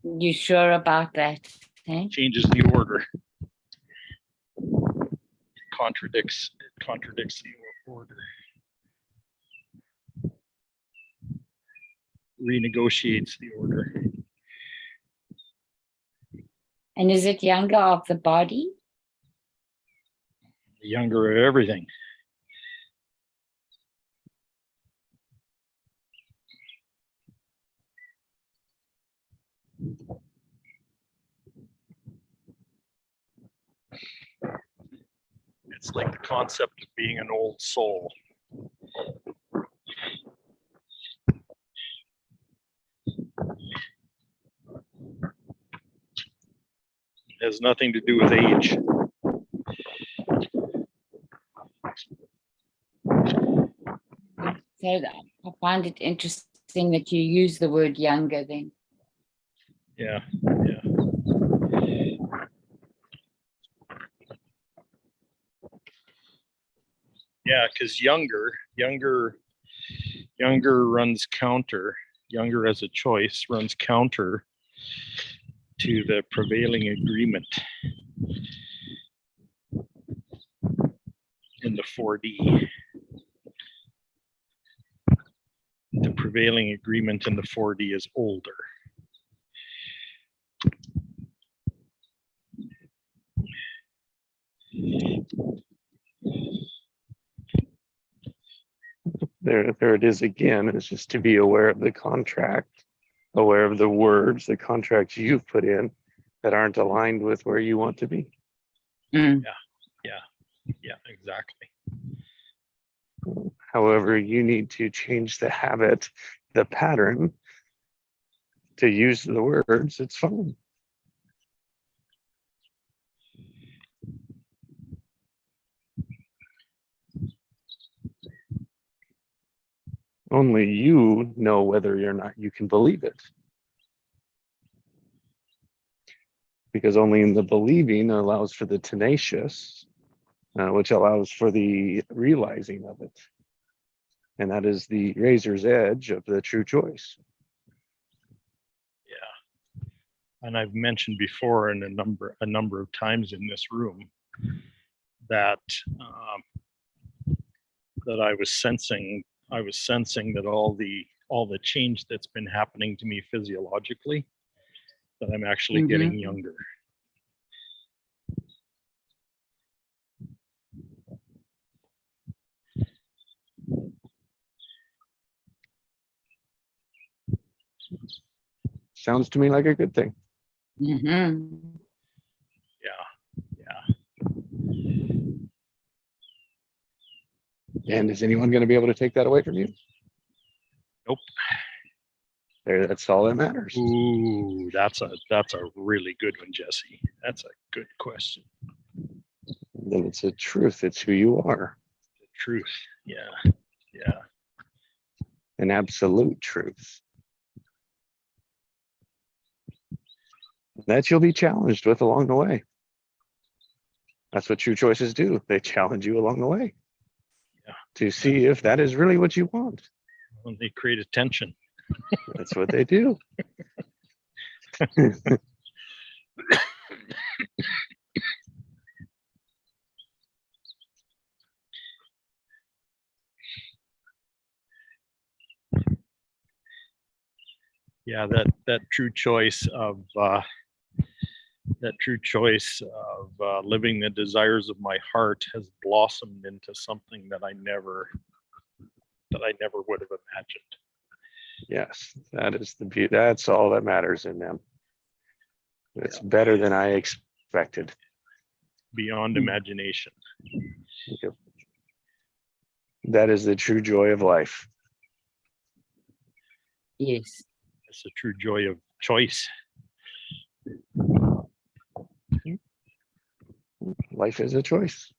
You sure about that? Eh? Changes the order. It contradicts the order. Renegotiates the order. And is it younger of the body? The younger of everything. It's like the concept of being an old soul. It has nothing to do with age. So I find it interesting that you use the word younger then. Yeah. Yeah, because younger runs counter. Younger as a choice runs counter to the prevailing agreement in the 4D. The prevailing agreement in the 4D is older. There it is again. It's just to be aware of the contract, aware of the words, the contracts you've put in that aren't aligned with where you want to be. Mm. Yeah, exactly. However, you need to change the habit, the pattern to use the words. It's fine. Only you know whether or not you can believe it. Because only in the believing allows for the tenacious, which allows for the realizing of it. And that is the razor's edge of the true choice. Yeah. And I've mentioned before in a number of times in this room that that I was sensing that all the change that's been happening to me physiologically, that I'm actually getting younger. Sounds to me like a good thing. Mm-hmm. And is anyone going to be able to take that away from you? Nope. There, that's all that matters. Ooh, that's a really good one, Jesse. That's a good question. Then it's a truth. It's who you are. The truth. Yeah. An absolute truth. That you'll be challenged with along the way. That's what true choices do. They challenge you along the way. Yeah. To see if that is really what you want. When they create a tension. That's what they do. Yeah, that true choice of living the desires of my heart has blossomed into something that I never would have imagined. Yes, that is the beauty. That's all that matters in them. It's better than I expected. Beyond imagination. Yep. That is the true joy of life. Yes. It's the true joy of choice. Life is a choice.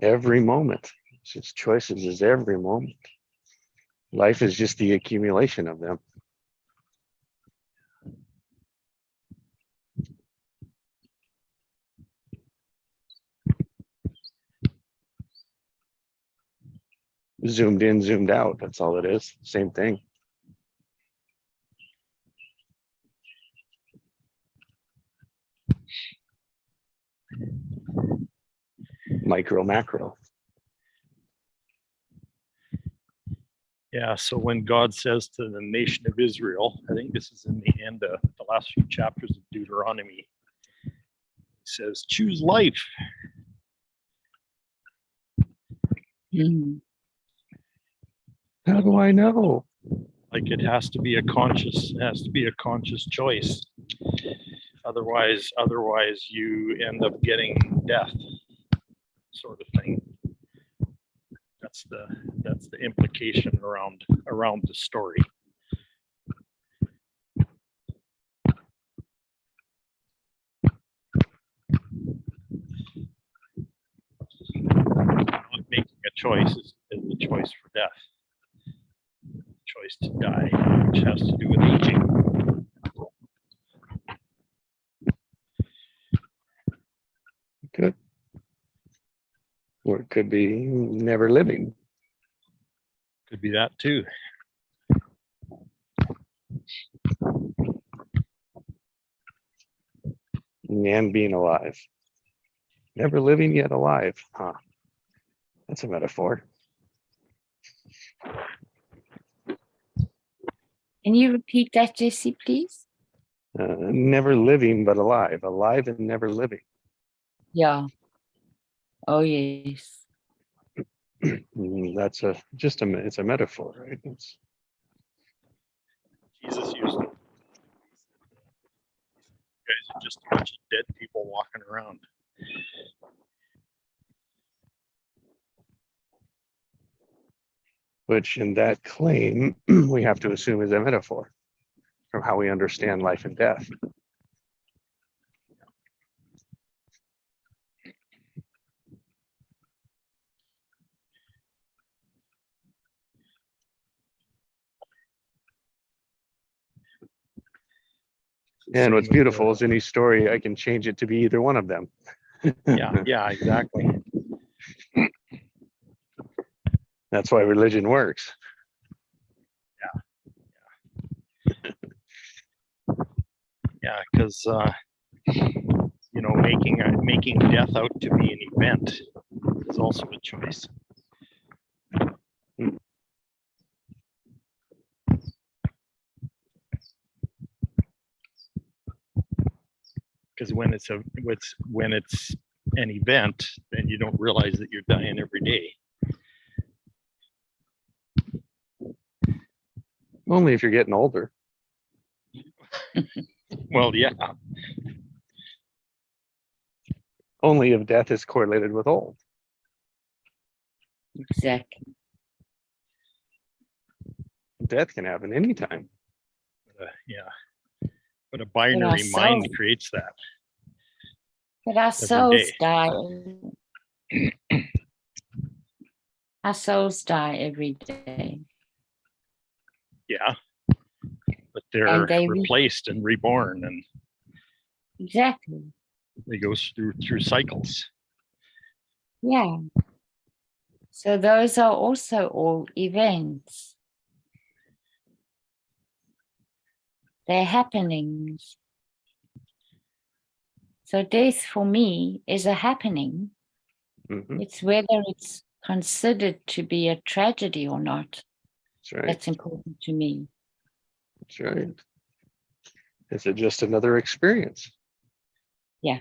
Every moment. It's just choices is every moment. Life is just the accumulation of them. Zoomed in, zoomed out. That's all it is. Same thing. Micro, macro. Yeah, so when God says to the nation of Israel, I think this is in the end of the last few chapters of Deuteronomy, he says, choose life. Mm. How do I know? Like it has to be a conscious choice. Otherwise you end up getting death, sort of thing. That's the implication around the story. Not making a choice is the choice for death. Choice to die, which has to do with aging. Good. Or it could be never living. Could be that too. And being alive. Never living yet alive. Huh. That's a metaphor. Can you repeat that, Jesse, please? Never living but alive. Alive and never living. Yeah. Oh, yes. That's it's a metaphor, right? Jesus used to. You guys are just a bunch of dead people walking around. Which in that claim, we have to assume is a metaphor from how we understand life and death. And what's beautiful is any story, I can change it to be either one of them. Yeah, exactly. That's why religion works. Yeah, because making death out to be an event is also a choice. Because when it's an event, then you don't realize that you're dying every day. Only if you're getting older. Well, yeah. Only if death is correlated with old. Exactly. Death can happen anytime. Yeah. But a binary mind creates that. But our souls die. Our souls die every day. Yeah. But they're replaced and reborn, and exactly. they go through cycles. Yeah. So those are also all events. They're happenings. So death for me is a happening. Mm-hmm. It's whether it's considered to be a tragedy or not. That's right. That's important to me. That's right. Is it just another experience? Yeah.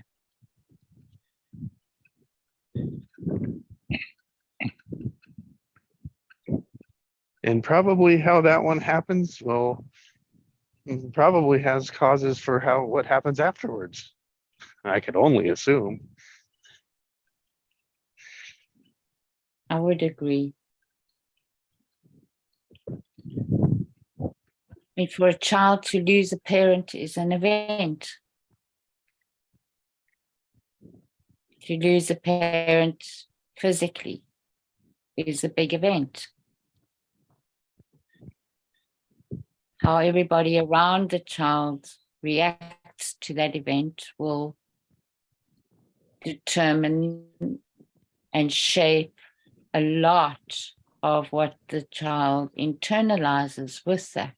And probably how that one happens, well, probably has causes for what happens afterwards. I could only assume. I would agree. I mean, for a child to lose a parent is an event. To lose a parent physically is a big event. How everybody around the child reacts to that event will determine and shape a lot of what the child internalizes with that.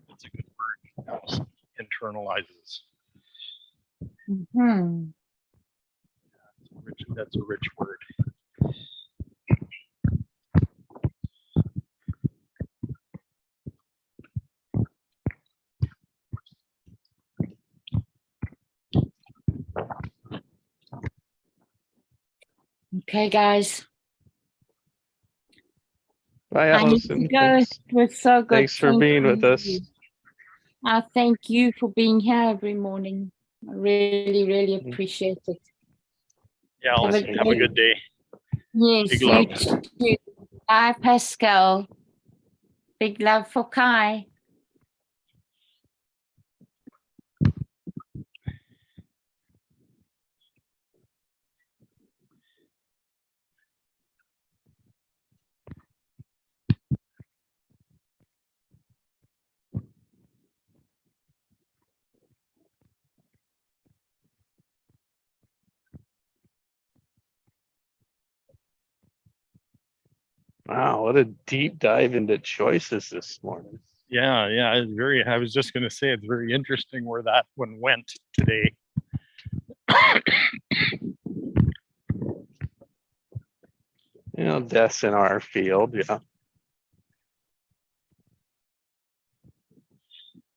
That's a good word. Internalizes. Mm-hmm. That's a rich word. Okay, guys. Bye, I need to Allison. go. It was so good. Thanks for being with us. I thank you for being here every morning. I really, really appreciate it. Yeah, Have a Allison, have a good day. Yes, Big you love. too. Bye, Pascal. Big love for Kai. Wow, what a deep dive into choices this morning. Yeah, yeah, it's very. I was just going to say it's very interesting where that one went today. You know, deaths in our field, yeah.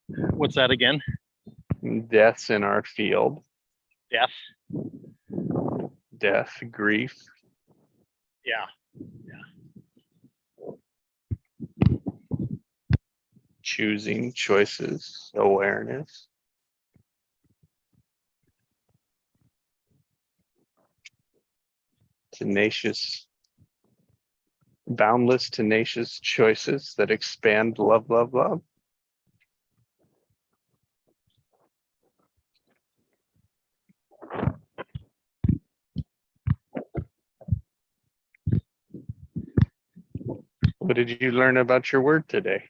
What's that again? Deaths in our field. Death. Death, grief. Yeah. Choosing, choices, awareness. Tenacious, boundless, tenacious choices that expand love, love, love. What did you learn about your word today?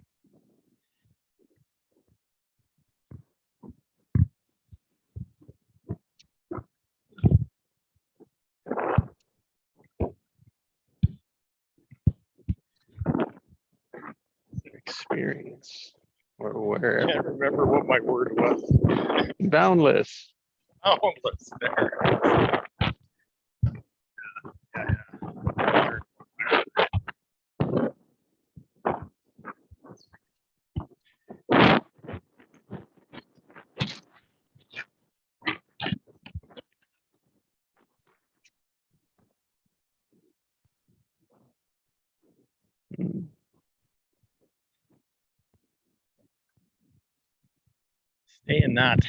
Experience or I wherever. can't remember what my word was. Boundless. Oh, let's there. Mm. Stay in that.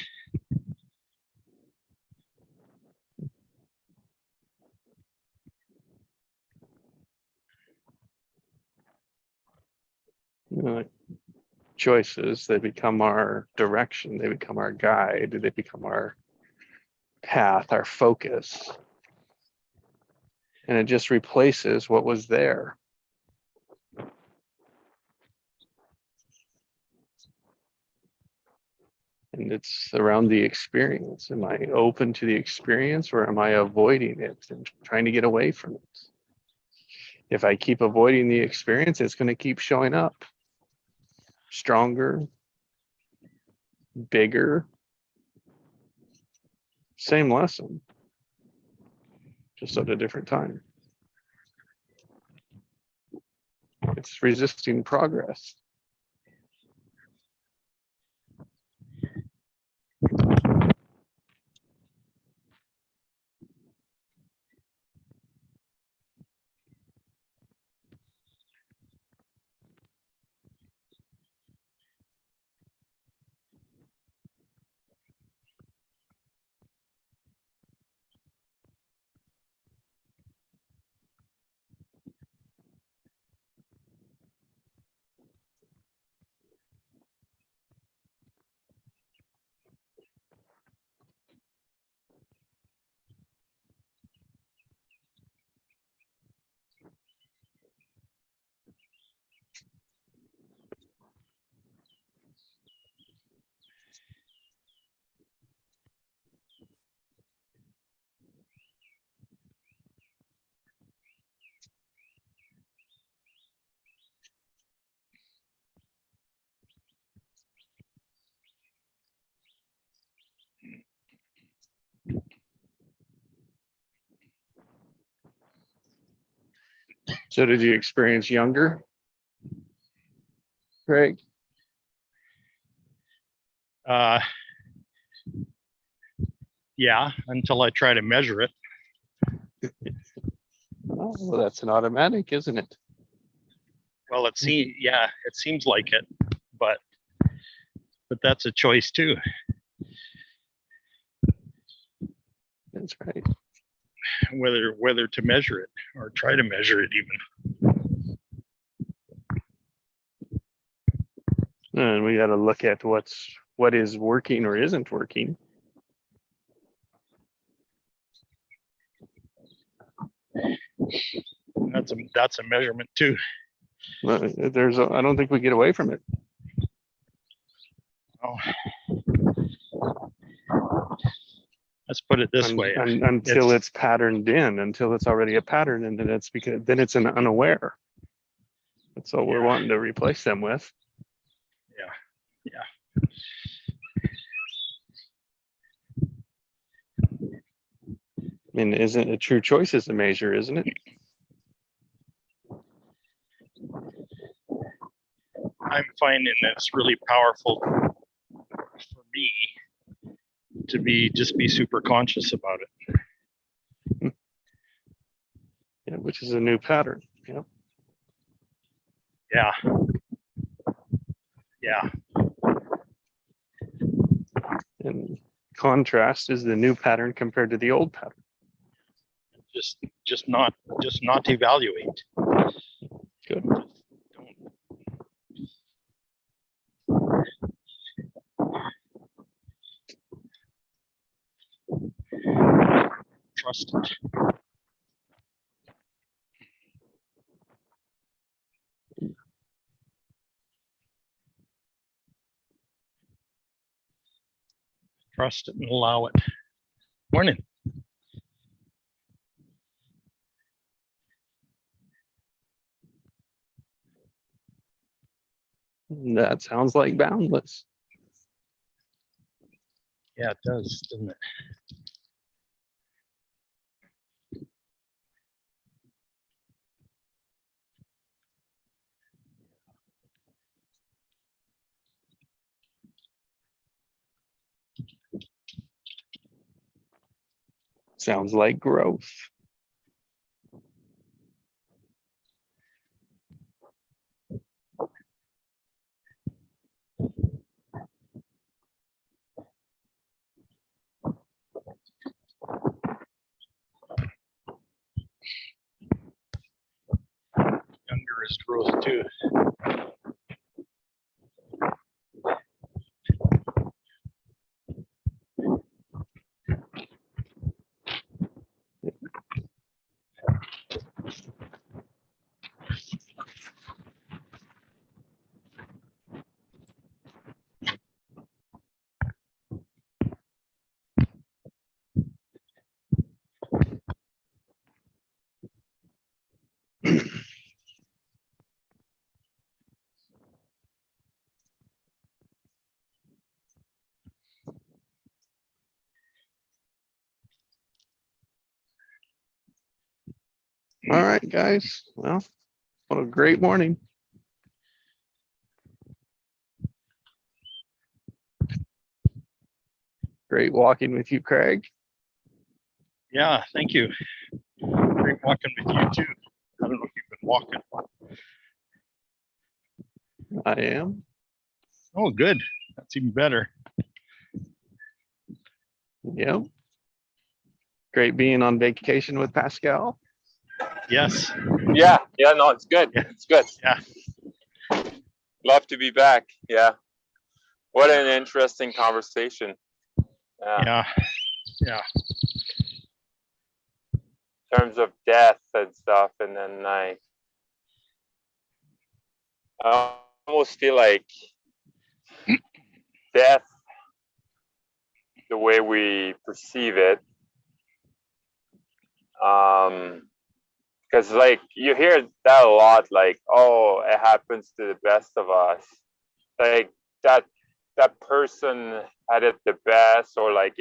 Choices, they become our direction, they become our guide, they become our path, our focus. And it just replaces what was there. And it's around the experience. Am I open to the experience or am I avoiding it and trying to get away from it? If I keep avoiding the experience, it's going to keep showing up. Stronger, bigger, same lesson, just at a different time. It's resisting progress. So did you experience younger, Craig? Yeah, until I try to measure it. Oh, well, that's an automatic, isn't it? Well, it seems like it, but that's a choice too. That's right. whether to measure it or try to measure it even. And we got to look at what is working or isn't working. That's a measurement too. I don't think we get away from it. Oh. Let's put it this way. Until it's patterned in, until it's already a pattern, and then it's an unaware. That's what we're wanting to replace them with. Yeah. I mean, isn't a true choice is a measure, isn't it? I'm finding it's really powerful for me to just be super conscious about it. Yeah, which is a new pattern. Yeah. Yeah. Yeah. And contrast is the new pattern compared to the old pattern. Just not evaluate. Good. Trust it. Trust it and allow it. Morning. That sounds like boundless. Yeah, it does, doesn't it? Sounds like growth. Younger is growth too. All right, guys. Well, what a great morning. Great walking with you, Craig. Yeah, thank you. Great walking with you too. I don't know if you've been walking. I am. Oh, good. That's even better. Yep. Great being on vacation with Pascal. Yes. Yeah, no, it's good. Yeah. It's good. Yeah. Love to be back. Yeah. What an interesting conversation. Yeah. Yeah. In terms of death and stuff, and then I almost feel like death, the way we perceive it, because like you hear that a lot, like, oh, it happens to the best of us, like that person had it the best, or like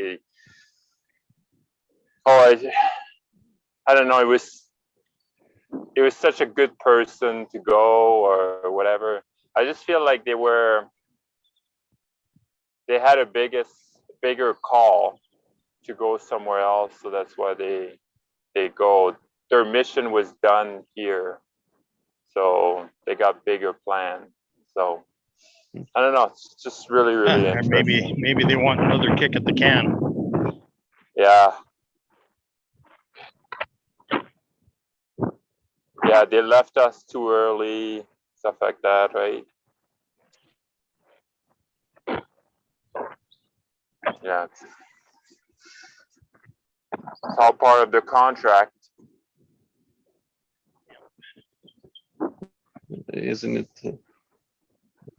I don't know, it was such a good person to go or whatever. I just feel like they had a bigger call to go somewhere else, so that's why they go. Their mission was done here, so they got bigger plans. So I don't know, it's just really Or interesting. maybe they want another kick at the can. Yeah. Yeah, they left us too early, stuff like that, right? Yeah, it's all part of the contract. Isn't it?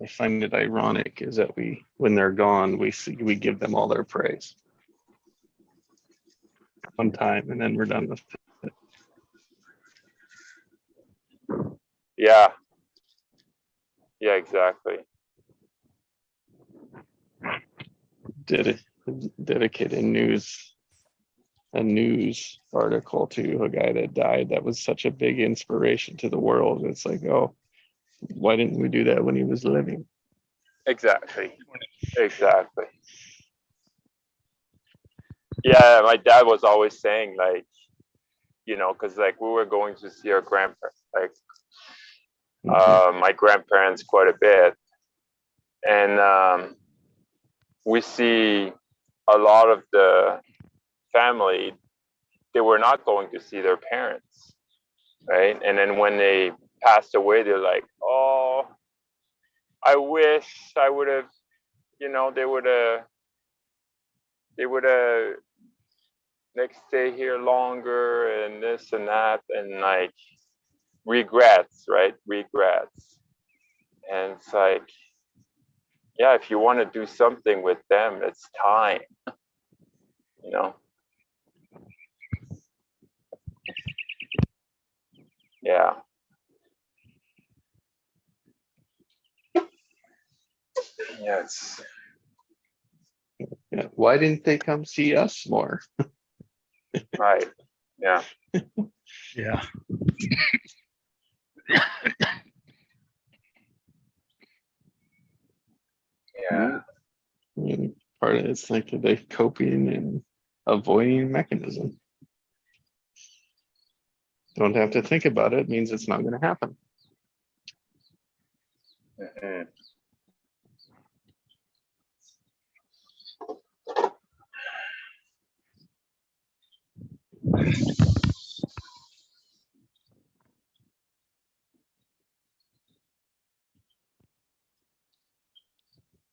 I find it ironic is that when they're gone, we give them all their praise one time, and then we're done with it. Yeah. Yeah, exactly. Dedicate a news article to a guy that died. That was such a big inspiration to the world. It's like, oh, why didn't we do that when he was living? Exactly. Exactly. Yeah, my dad was always saying, like, you know, because like we were going to see our grandparents, like my grandparents quite a bit, and we see a lot of the family, they were not going to see their parents, right? And then when they passed away, they're like, oh, I wish I would have, you know, they would have like stay here longer and this and that, and like regrets, right? Regrets. And it's like, yeah, if you want to do something with them, it's time, you know? Yeah. Yes. Yeah. Why didn't they come see us more? Right. Yeah. Yeah. Yeah. I mean, part of it's like the coping and avoiding mechanism. Don't have to think about it. It means it's not going to happen. Mhm.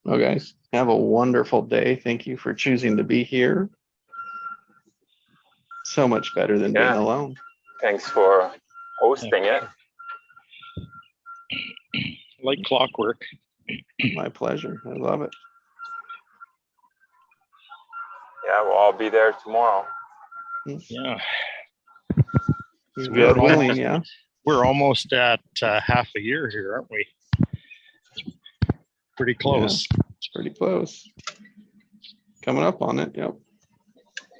Well, guys, have a wonderful day. Thank you for choosing to be here. So much better than being Yeah. alone. Thanks for hosting it. Like clockwork. My pleasure. I love it. Yeah, well, I'll be there tomorrow. Yeah. God we're willing, almost- yeah. We're almost at half a year here, aren't we? Pretty close. It's pretty close. Coming up on it. Yep.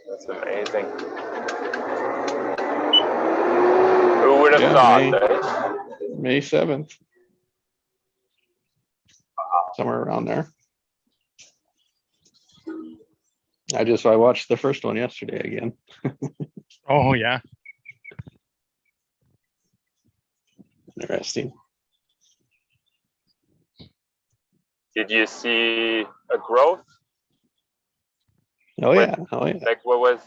That's amazing. Who would have Yeah, thought that? May 7th. Somewhere around there. I watched the first one yesterday again. Oh yeah. Interesting. Did you see a growth? Oh yeah. Oh yeah. Like, what was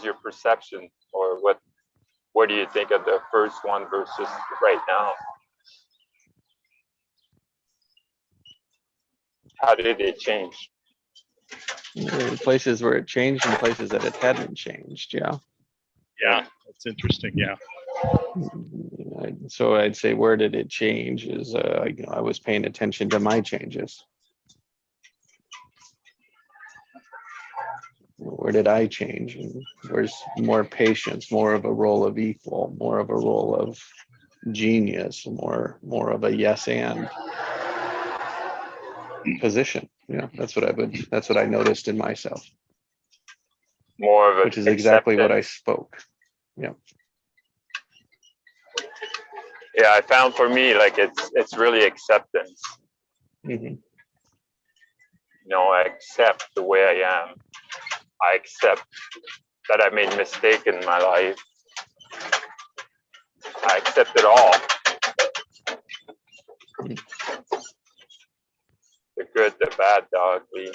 your perception, or what do you think of the first one versus right now? How did it change? There were places where it changed and places that it hadn't changed. Yeah. Yeah. That's interesting. Yeah. So I'd say where did it change is I was paying attention to my changes. Where did I change? And where's more patience, more of a role of equal, more of a role of genius, more of a yes and position. Yeah, that's what I noticed in myself. More of a Which is exactly what I acceptance. spoke. Yeah. Yeah, I found for me, like, it's really acceptance. Mm-hmm. You know, I accept the way I am. I accept that I made a mistake in my life. I accept it all. The good, the bad, the ugly.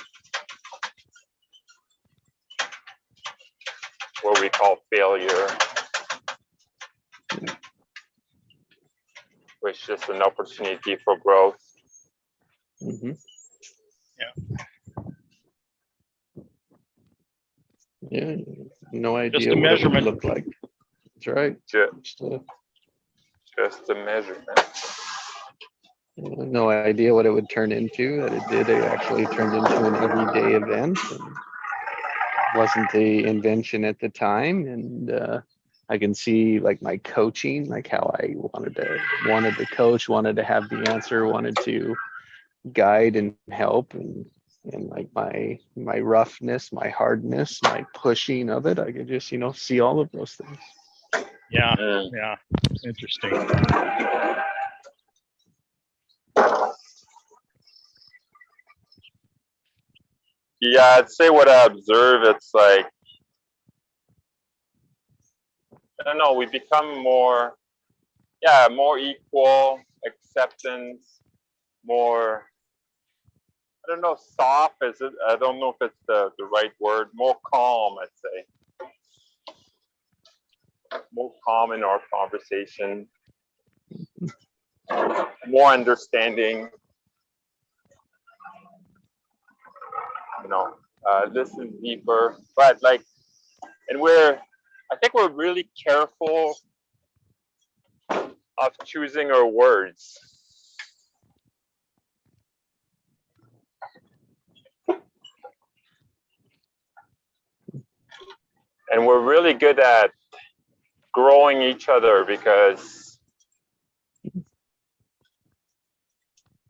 What we call failure. just an opportunity for growth. Mm-hmm. Yeah. Yeah, no Just idea a what it would measurement. look like. That's right. Just Just a measurement. no idea what it would turn into. That it did. It actually turned into an everyday event. And wasn't the invention at the time, and I can see like my coaching, like how I wanted to coach, wanted to have the answer, wanted to guide and help, and like my roughness, my hardness, my pushing of it. I could just see all of those things. Yeah, Mm. yeah, interesting. Yeah, I'd say what I observe, it's like, I don't know, we become more equal, acceptance, more, I don't know, soft, is it? I don't know if it's the right word, more calm, I'd say. More calm in our conversation, more understanding, listen deeper, but like, and I think we're really careful of choosing our words. And we're really good at growing each other, because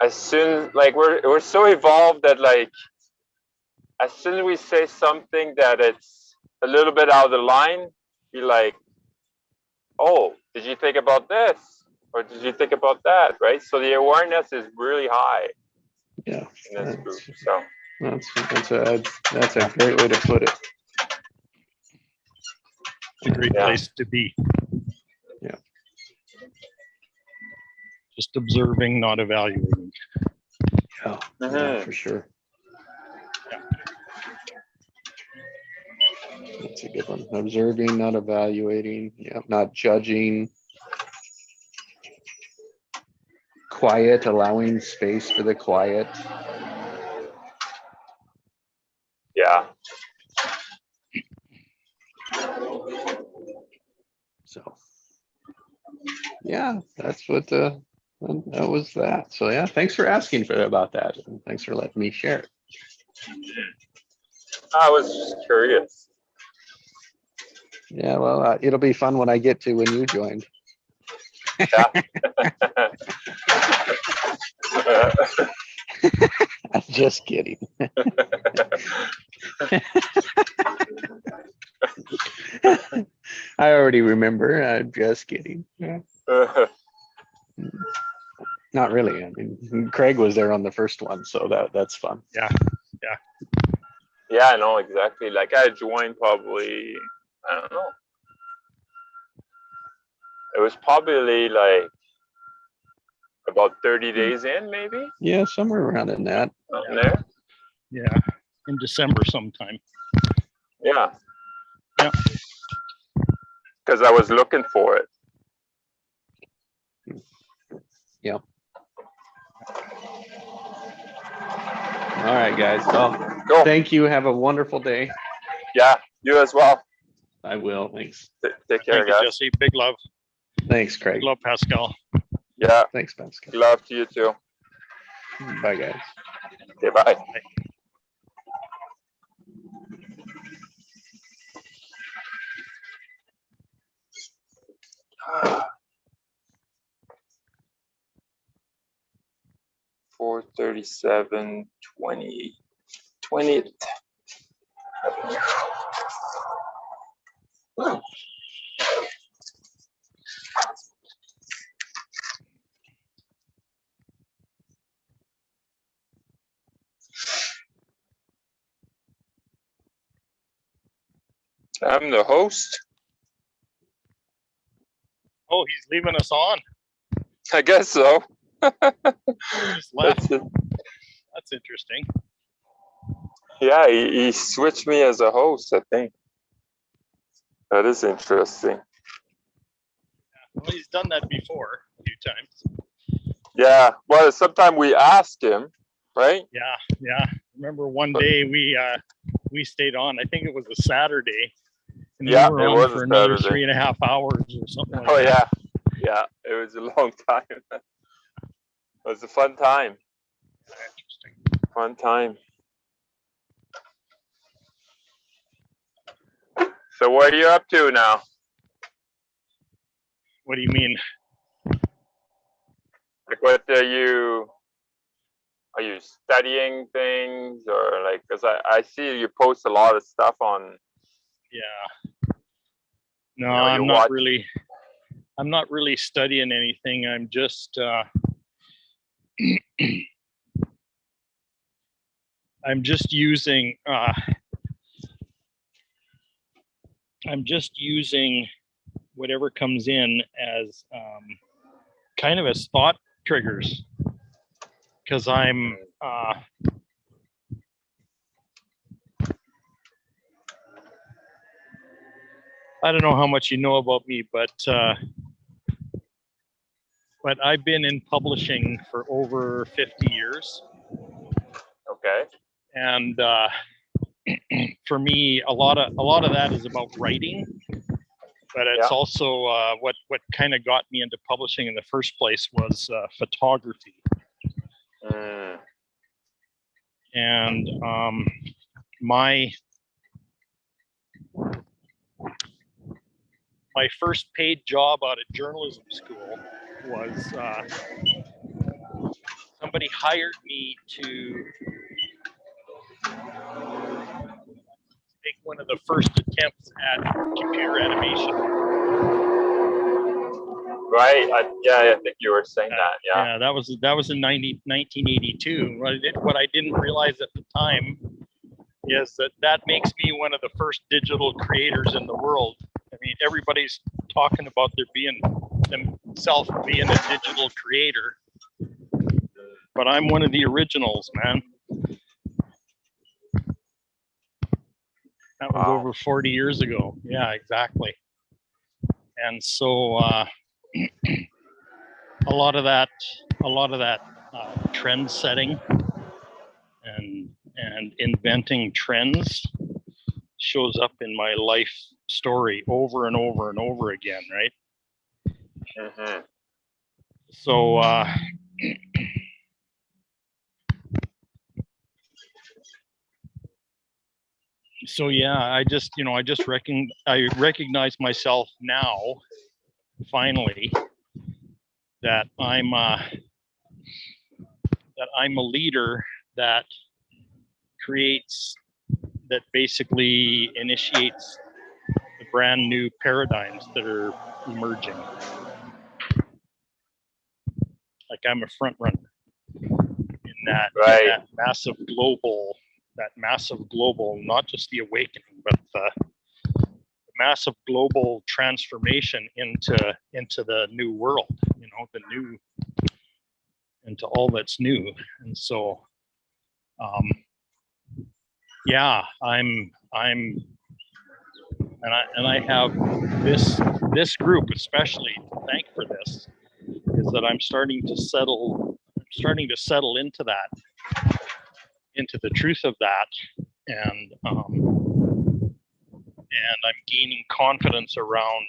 as soon, like, we're so evolved that, like, as soon as we say something that it's a little bit out of the line, be like, oh, did you think about this? Or did you think about that? Right? So the awareness is really high Yeah, in this group. So that's a great way to put it. It's a great place to be. Yeah. Just observing, not evaluating. Yeah, Mhm. for sure. That's a good one. Observing, not evaluating. Yeah, not judging. Quiet, allowing space for the quiet. yeah. So, yeah, that's what that was that. So yeah, thanks for asking about that. And thanks for letting me share it. I was just curious. Yeah, well, it'll be fun when I get to when you joined. Yeah. Just kidding. I already remember. I'm just kidding. Yeah. Not really. I mean, Craig was there on the first one, so that's fun. Yeah. Yeah, I know exactly. Like, I joined probably, I don't know. It was probably like about 30 days in, maybe. Yeah, somewhere around in that. Something there. Yeah. In December sometime. Yeah. Yeah. Because I was looking for it. Yeah. All right, guys. Well, Go. thank you. Have a wonderful day. Yeah, you as well. I will. Thanks. Take care, Thank you, guys. Jesse. Big love. Thanks, Craig. Big love, Pascal. Yeah, Thanks, Pascal. love to you too. Bye, guys. Okay, bye. Four 37 20 20. I'm the host. Oh, he's leaving us on. I guess so. Just left. That's it. That's interesting. Yeah, he switched me as a host, I think. That is interesting. Well, he's done that before a few times. Yeah. Well, sometime we asked him, right? Yeah. Remember one day we stayed on. I think it was a Saturday, and Yeah, we were it on was for a another Saturday. 3.5 hours or something like Oh that. yeah. It was a long time. It was a fun time. Fun time. So what are you up to now? What do you mean? Like, what are you studying things, or like? Because I see you post a lot of stuff on. Yeah. No, You I'm watch. not really studying anything. I'm just I'm just using whatever comes in as kind of as thought triggers, because I'm I don't know how much you know about me, but I've been in publishing for over 50 years. Okay. And for me, a lot of that is about writing, but it's also what kind of got me into publishing in the first place was photography. And my first paid job out of journalism school was somebody hired me to make one of the first attempts at computer animation. Right. I think you were saying that. Yeah. Yeah, that was in 1982. What I didn't realize at the time is that makes me one of the first digital creators in the world. I mean, everybody's talking about themselves being a digital creator, but I'm one of the originals, man. That was over 40 years ago. Yeah, exactly. And so a lot of that trend setting and inventing trends shows up in my life story over and over and over again, right? Mm-hmm. So yeah, I recognize myself now, finally, that I'm a leader that basically initiates the brand new paradigms that are emerging. Like, I'm a front runner in that massive global, not just the awakening, but the massive global transformation into the new world, into all that's new. And so yeah, and I have this group especially to thank for this, is that I'm starting to settle into the truth of that, and I'm gaining confidence around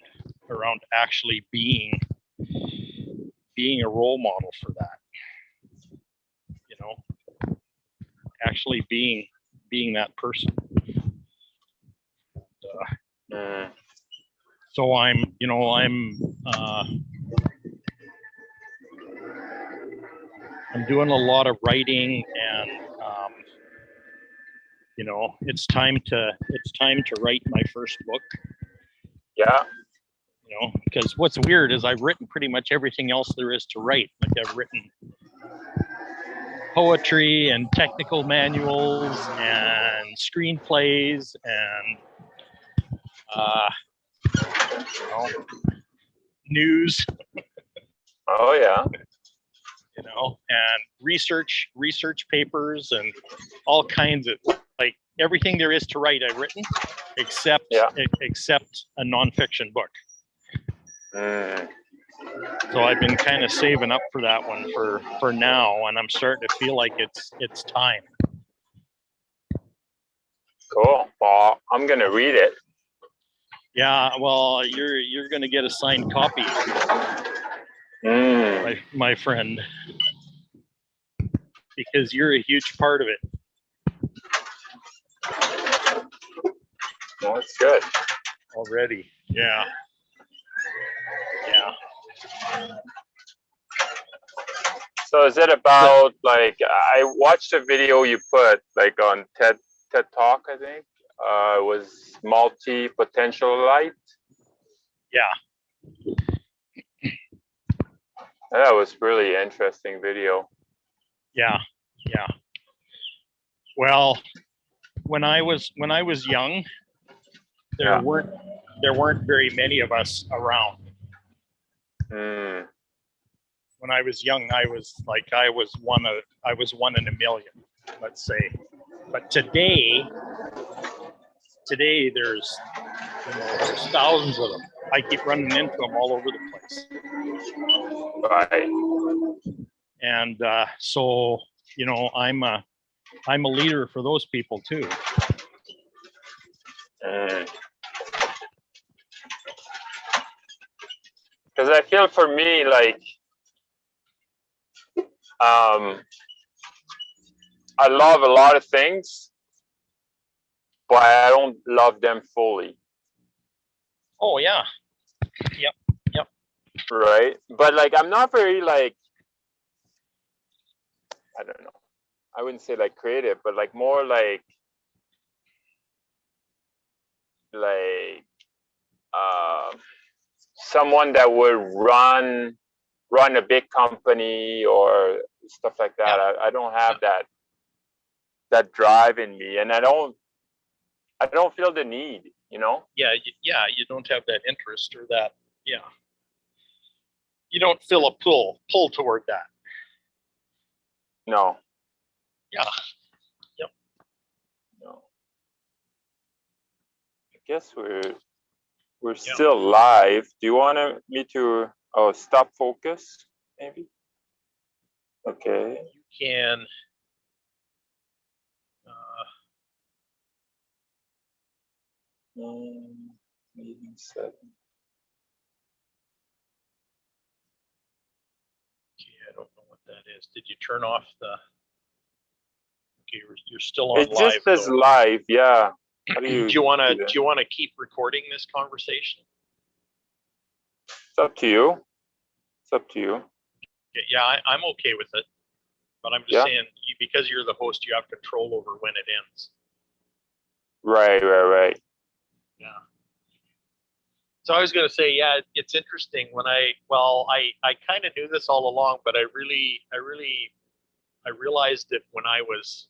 actually being a role model for that, actually being that person. So I'm doing a lot of writing, and it's time to write my first book. Yeah. Because what's weird is I've written pretty much everything else there is to write. Like, I've written poetry and technical manuals and screenplays and news. Oh yeah. And research papers and all kinds of, like, everything there is to write I've written, except a nonfiction book. So I've been kind of saving up for that one for now, and I'm starting to feel like it's time. Cool. Well, I'm gonna read it. Yeah, well, you're gonna get a signed copy, my friend, because you're a huge part of it. Well, that's good. Already. Yeah. Yeah. So is it about like I watched a video you put like on TED Talk, I think. It was multi-potential light. Yeah. That was really interesting video. Yeah. Yeah. Well, when I was young, there weren't very many of us around. Mm. When I was young, I was one in a million, let's say. But today there's there's thousands of them. I keep running into them all over the place. Right. And so I'm a leader for those people too. Because I feel for me like I love a lot of things, but I don't love them fully. Oh yeah. Yep. Right. But like I'm not very like, I don't know. I wouldn't say like creative, but like more like someone that would run a big company or stuff like that. Yeah. I don't have that drive in me, and I don't feel the need, Yeah. You don't have that interest or that. Yeah. You don't feel a pull toward that. No. Yeah. Yep. No. I guess we're still live. Do you want me to stop focus maybe? Okay. You can. Meeting 7. I don't know what that is. Did you turn off the? Okay, you're still on It live. just says though. live, yeah. How Do you want to keep recording this conversation? It's up to you. It's up to you. Yeah, I'm okay with it, but I'm just saying, because you're the host, you have control over when it ends. Right. Yeah. So I was going to say, yeah, it's interesting when I kind of knew this all along, but I realized it when I was,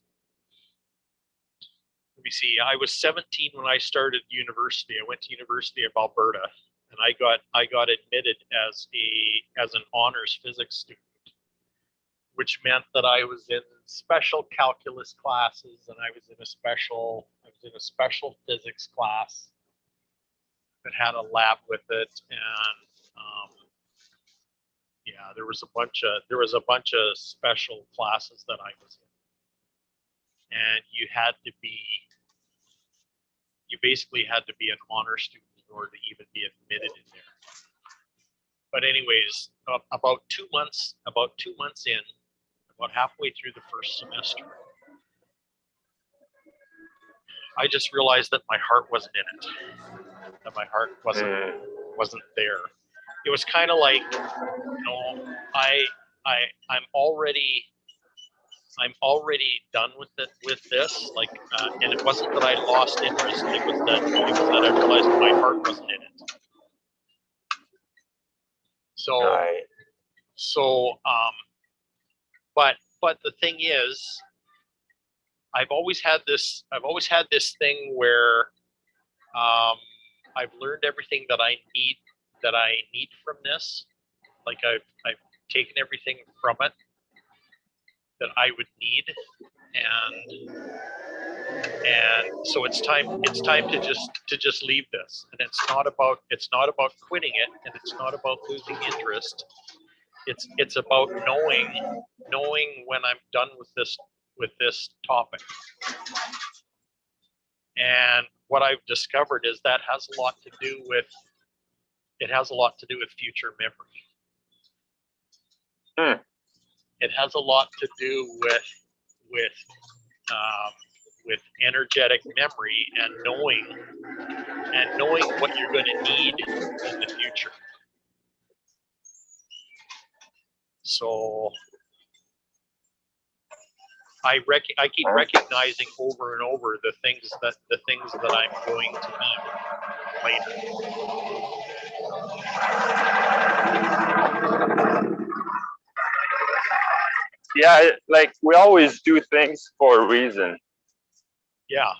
let me see, I was 17 when I started university. I went to University of Alberta, and I got admitted as an honors physics student, which meant that I was in special calculus classes, and I was in a special physics class that had a lab with it, and yeah, there was a bunch of special classes that I was in, and you basically had to be an honor student in order to even be admitted in there. But anyways, about 2 months in, about halfway through the first semester, I just realized that my heart wasn't in it. That my heart wasn't there. It was kind of like, I'm already done with this. Like, and it wasn't that I lost interest. It was that I realized my heart wasn't in it. But the thing is, I've always had this thing where I've learned everything that I need from this. Like I've taken everything from it that I would need, and And so it's time to just leave this. And it's not about quitting it, and it's not about losing interest. It's about knowing when I'm done with this topic. And what I've discovered is that has a lot to do with future memory. It has a lot to do with energetic memory and knowing what you're going to need in the future. So I keep recognizing over and over the things that I'm going to need later. Yeah, like we always do things for a reason. Yeah.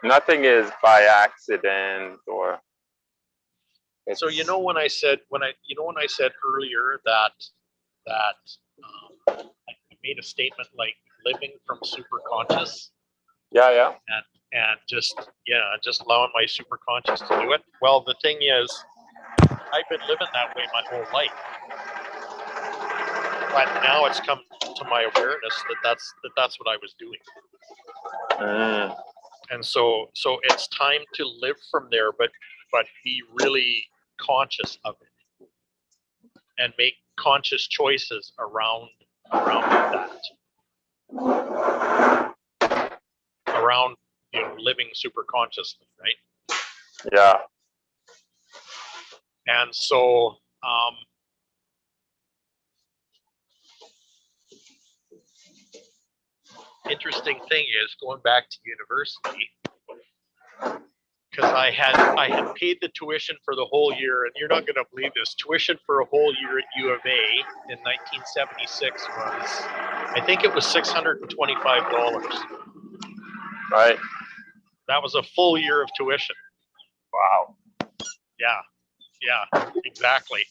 Nothing is by accident or. So when I said earlier that I made a statement like living from super conscious. Yeah. And just allowing my super conscious to do it. Well, the thing is, I've been living that way my whole life, but now it's come to my awareness that's what I was doing. And so it's time to live from there, but be really conscious of it and make conscious choices around that, around living super consciously, right? Yeah. And so interesting thing is, going back to university, because I had paid the tuition for the whole year, and you're not going to believe this, tuition for a whole year at U of A in 1976 was, I think it was $625. Right. That was a full year of tuition. Wow. Yeah, exactly.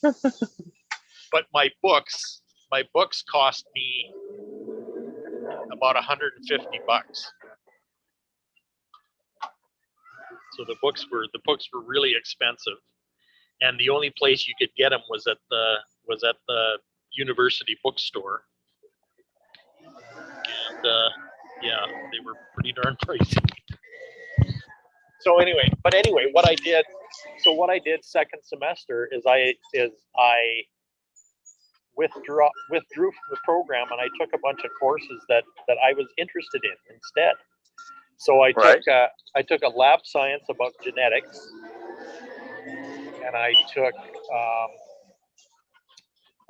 But my books cost me about $150. So the books were really expensive, and the only place you could get them was at the university bookstore. And they were pretty darn pricey. So anyway, what I did second semester is I withdrew from the program, and I took a bunch of courses that I was interested in instead. So I took a lab science about genetics, and I took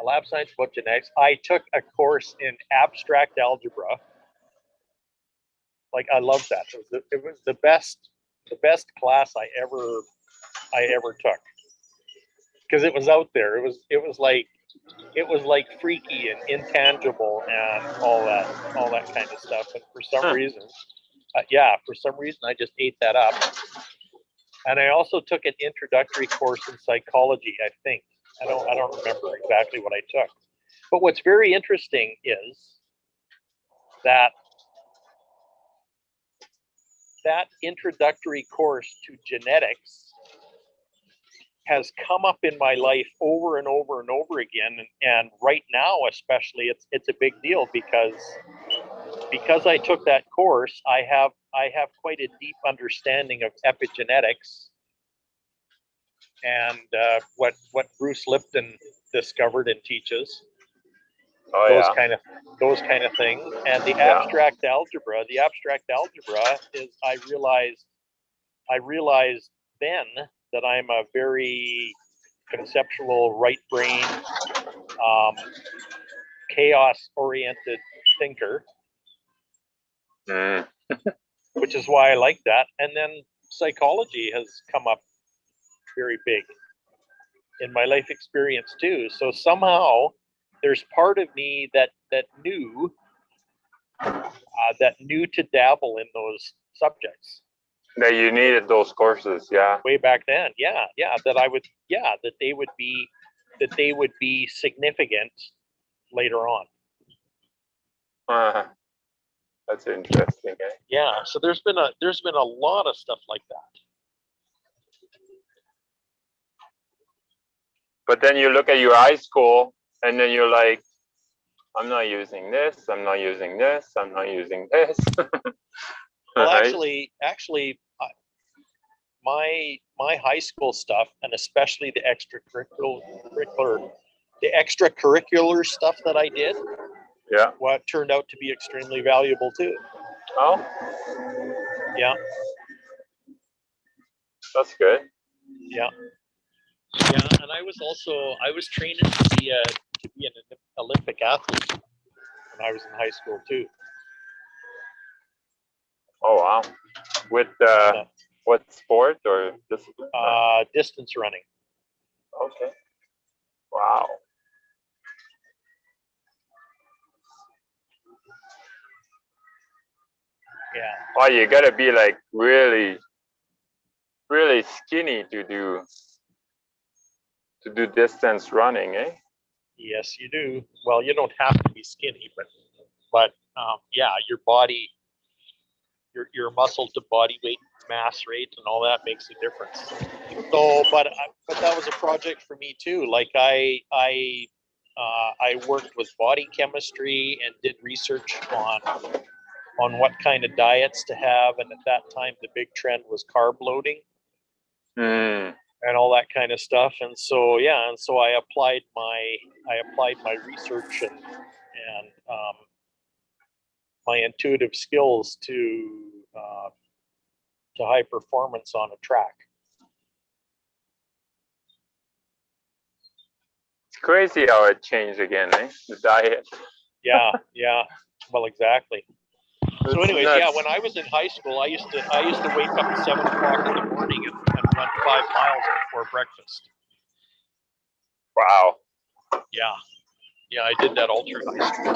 a lab science about genetics. I took a course in abstract algebra. Like, I loved that. It was the best class I ever took, because it was out there. It was like freaky and intangible and all that kind of stuff. And for some reason, I just ate that up. And I also took an introductory course in psychology, I think. I don't remember exactly what I took. But what's very interesting is that introductory course to genetics has come up in my life over and over and over again. And right now, especially, it's a big deal because I took that course. I have quite a deep understanding of epigenetics and what Bruce Lipton discovered and teaches. Those kind of things. And the abstract algebra is, I realized then that I'm a very conceptual, right brain, chaos oriented thinker, which is why I like that. And then psychology has come up very big in my life experience too. So somehow there's part of me that knew to dabble in those subjects. That you needed those courses, yeah. Way back then, that they would be significant later on. That's interesting. Eh? Yeah, so there's been a lot of stuff like that. But then you look at your high school, and then you're like, I'm not using this. I'm not using this. I'm not using this. Well, Right? actually, my high school stuff, and especially the extracurricular stuff that I did, Yeah. what turned out to be extremely valuable too. Oh, Yeah, that's good. yeah, yeah. And I was training to be an Olympic athlete when I was in high school too. Oh wow. With what sport or discipline? Distance running. Okay. Wow. Yeah. Wow, you gotta be like really, really skinny to do distance running, eh? Yes, you do. Well, you don't have to be skinny, but yeah, your body, your muscle to body weight mass rate and all that makes a difference. So, but that was a project for me too. Like I worked with body chemistry and did research on what kind of diets to have, and at that time the big trend was carb loading and all that kind of stuff. And so yeah, and so I applied my research and my intuitive skills to high performance on a track. It's crazy how it changed again, eh? The diet. Yeah, yeah. Well, exactly. So, It's anyways, nuts. yeah, when I was in high school, I used to wake up at 7 o'clock in the morning and run 5 miles before breakfast. Wow. Yeah, yeah, I did that all through high school.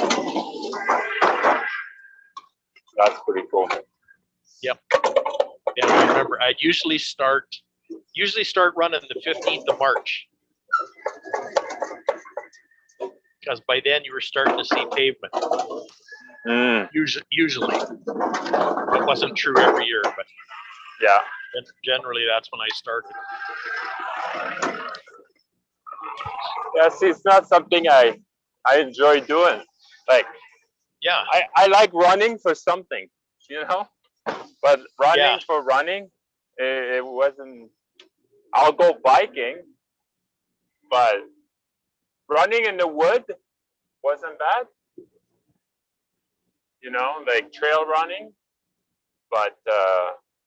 That's pretty cool. Yep. Yeah, I remember I'd usually start running the 15th of March. Because by then you were starting to see pavement. Usually. It wasn't true every year, but Yeah. generally that's when I started. Yeah, see, it's not something I enjoy doing. Like, Yeah. I like running for something, you know? But running Yeah. for running, it wasn't. I'll go biking, but running in the wood wasn't bad. You know, like trail running, but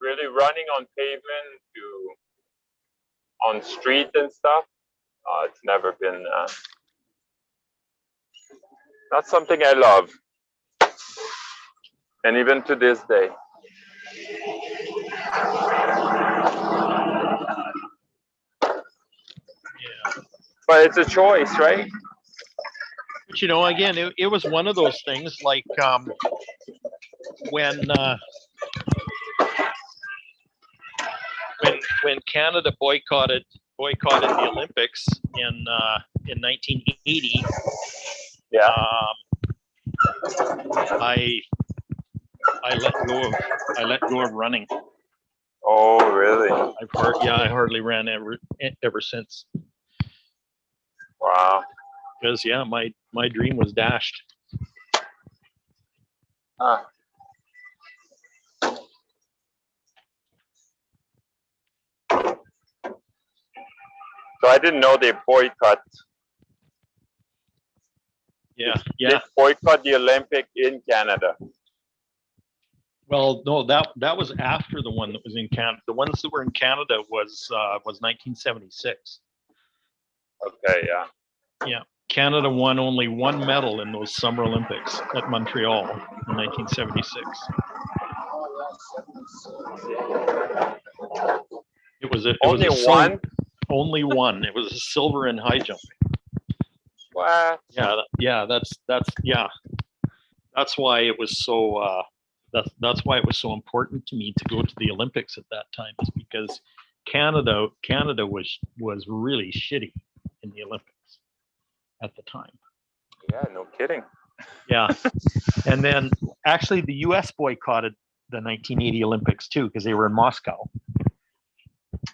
really running on pavement on street and stuff, it's never been. Not something I love, and even to this day. Yeah. But it's a choice, right? But again, it was one of those things like when Canada boycotted the Olympics in 1980. Yeah. I let go of running. Oh, really? I hardly ran ever since. Wow. Because yeah, my dream was dashed. Huh. So I didn't know they boycott. Yeah, They yeah. boycott the Olympic in Canada. Well, no, that was after the one that was in Canada. The ones that were in Canada was 1976. Okay, yeah. Yeah, Canada won only one medal in those Summer Olympics at Montreal in 1976. It was Only one? Only one. It was a silver in high jumping. What? Yeah. That's why it was so. That's why it was so important to me to go to the Olympics at that time, is because Canada was really shitty in the Olympics at the time. Yeah, no kidding. Yeah, and then actually, the U.S. boycotted the 1980 Olympics too because they were in Moscow.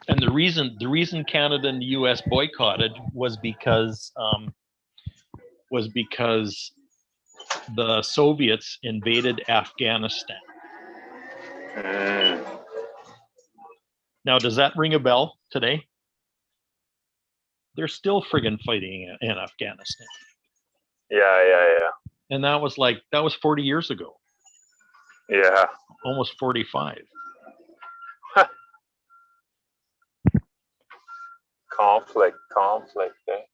And the reason Canada and the U.S. boycotted was because the Soviets invaded Afghanistan. Mm. Now, does that ring a bell today? They're still friggin' fighting in Afghanistan. Yeah. And that was 40 years ago, Yeah. almost 45. Conflict. Eh?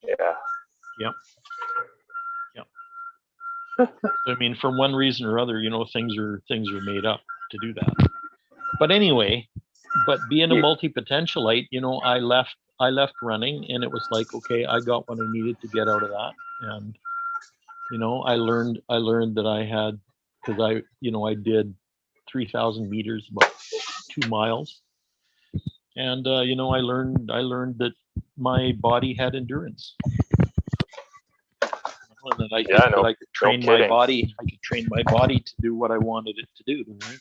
Yeah. Yep. I mean, for one reason or other, things are made up to do that. But anyway, being a multi-potentialite, I left running, and it was like, okay, I got what I needed to get out of that. And I learned that I had, because I did 3,000 meters, about 2 miles. And I learned that my body had endurance. And that I could train my body. I could train my body to do what I wanted it to do, right?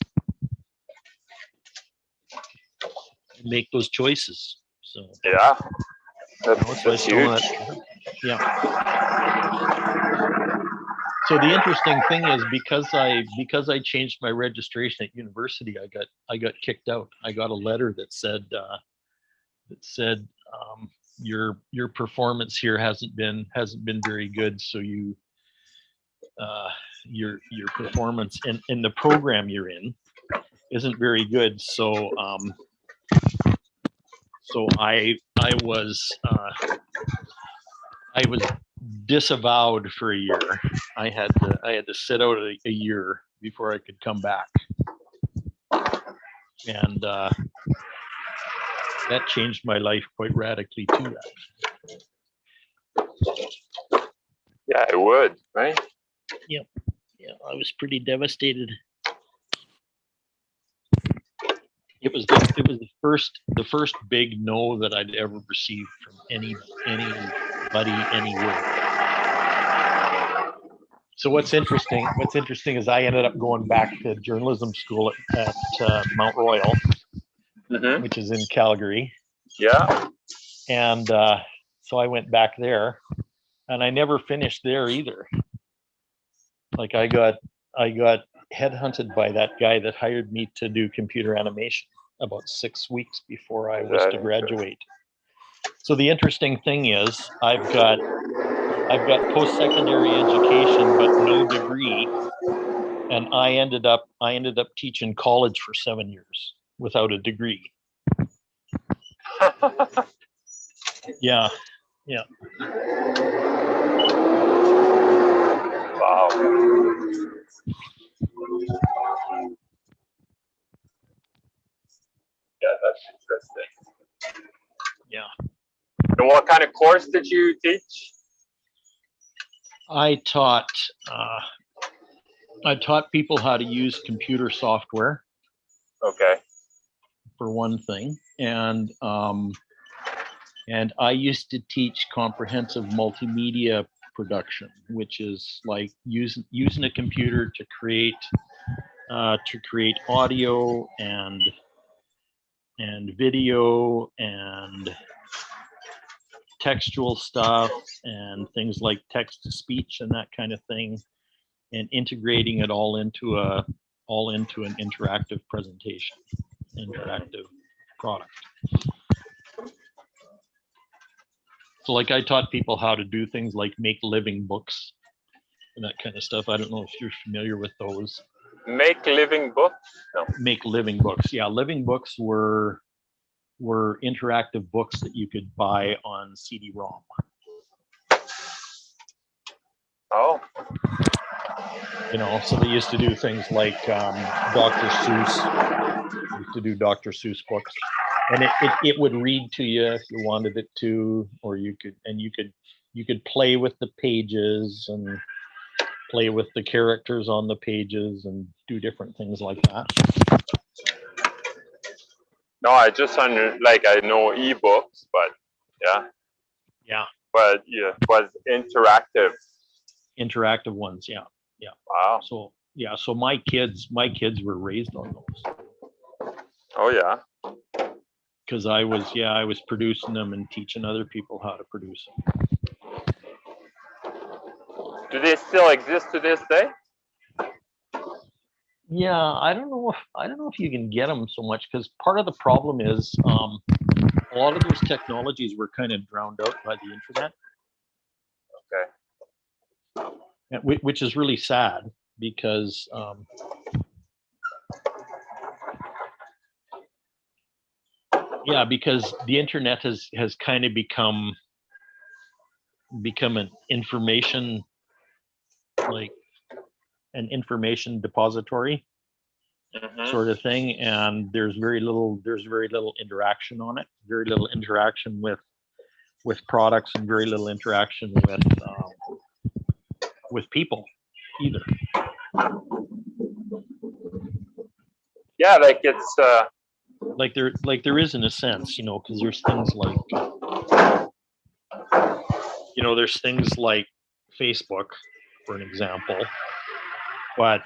And make those choices. So yeah, that's huge. Yeah. So the interesting thing is, because I changed my registration at university, I got kicked out. I got a letter that said your performance here hasn't been very good. So your performance in the program you're in isn't very good. So I was disavowed for a year. I had to sit out a year before I could come back, and that changed my life quite radically too. Yeah, it would, right? Yeah, I was pretty devastated. It was the first big no that I'd ever received from anybody anywhere. So what's interesting is I ended up going back to journalism school at Mount Royal, which is in Calgary. Yeah. And so I went back there, and I never finished there either. Like I got headhunted by that guy that hired me to do computer animation about 6 weeks before I was to graduate. So the interesting thing is I've got post-secondary education but no degree, and I ended up teaching college for 7 years without a degree. Yeah. Wow. Yeah, that's interesting. Yeah. And what kind of course did you teach? I taught people how to use computer software. Okay. For one thing, and I used to teach comprehensive multimedia production, which is like using a computer to create audio and video and textual stuff and things like text to speech and that kind of thing, and integrating it all into an interactive presentation, interactive product. So like I taught people how to do things like make living books and that kind of stuff. I don't know if you're familiar with those. Make living books? No. Make living books. Yeah, living books were interactive books that you could buy on CD-ROM. Oh. So they used to do things like Dr. Seuss. They used to do Dr. Seuss books, and it would read to you if you wanted it to, or you could play with the pages and play with the characters on the pages and do different things like that. No, I just I know ebooks, but yeah. Yeah. But yeah, was interactive ones. Yeah. wow. So yeah, so my kids were raised on those Oh yeah. because I was producing them and teaching other people how to produce them. Do they still exist to this day? Yeah, I don't know if you can get them so much because part of the problem is a lot of those technologies were kind of drowned out by the internet. Okay. Which is really sad because because the internet has kind of become an information, like an information depository Mhm. sort of thing, and there's very little interaction on it, very little interaction with products, and very little interaction with people either. Yeah, like it's Like there is, in a sense, because there's things like there's things like Facebook, for an example, but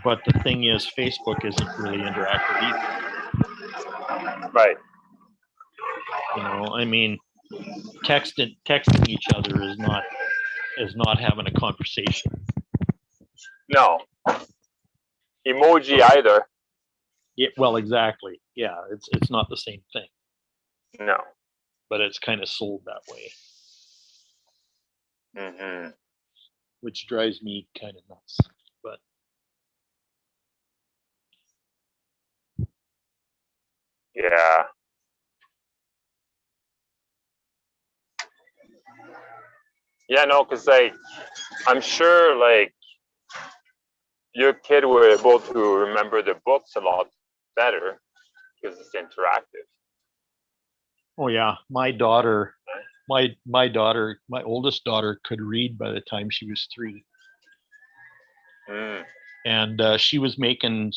the thing is, Facebook isn't really interactive either. right. I mean, texting each other is not having a conversation. No. Emoji either. Yeah, well, exactly. Yeah, it's not the same thing, No. but it's kind of sold that way, Mhm. which drives me kind of nuts. But Yeah. Yeah, no, because like I'm sure like your kid were able to remember the books a lot better because it's interactive. oh yeah, my oldest daughter could read by the time she was 3, Mm. and she was making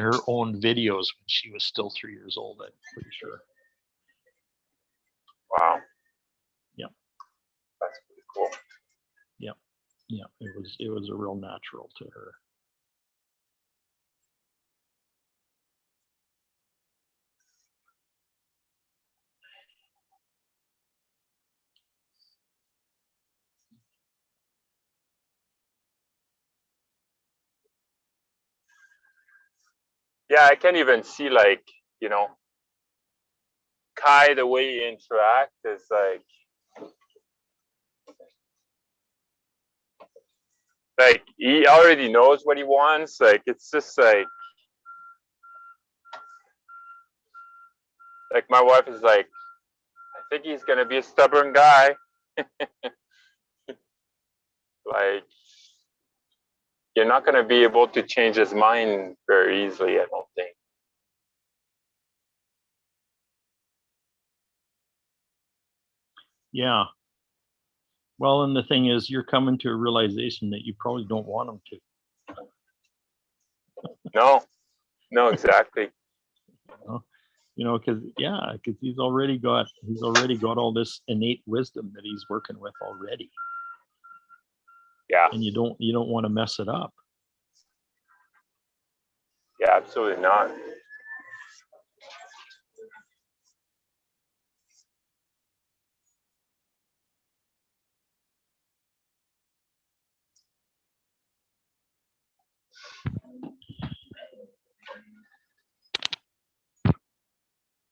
her own videos when she was still 3 years old. I'm pretty sure. Wow. Yeah. That's pretty cool. Yeah, it was a real natural to her. Yeah, I can even see like, Kai, the way he interact is like he already knows what he wants. Like it's just like my wife is like, I think he's gonna be a stubborn guy. Like you're not gonna be able to change his mind very easily, I don't think. Yeah. Well, and the thing is, you're coming to a realization that you probably don't want them to. No, exactly. Because he's already got all this innate wisdom that he's working with already, Yeah, and you don't want to mess it up. yeah, absolutely not.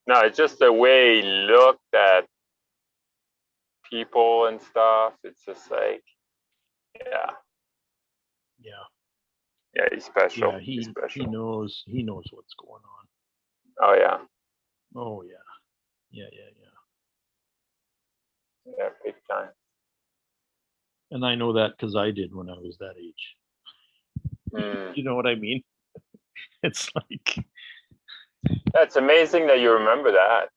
No, it's just the way he looked at people and stuff. It's just like, yeah, he's special. Yeah, He's special. he knows what's going on. Oh yeah, Oh yeah. yeah, big time. And I know that because I did when I was that age. Mm. You know what I mean? It's like, That's amazing that you remember that.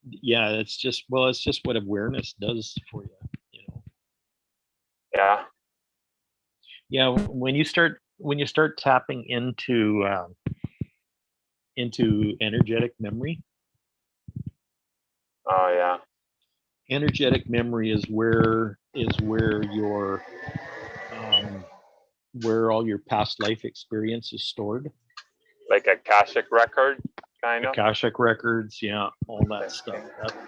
yeah, it's just what awareness does for you. Yeah, Yeah, when you start tapping into energetic memory, oh yeah, energetic memory is where your where all your past life experience is stored. Like a Akashic record, kind of. Akashic records, yeah, all that stuff.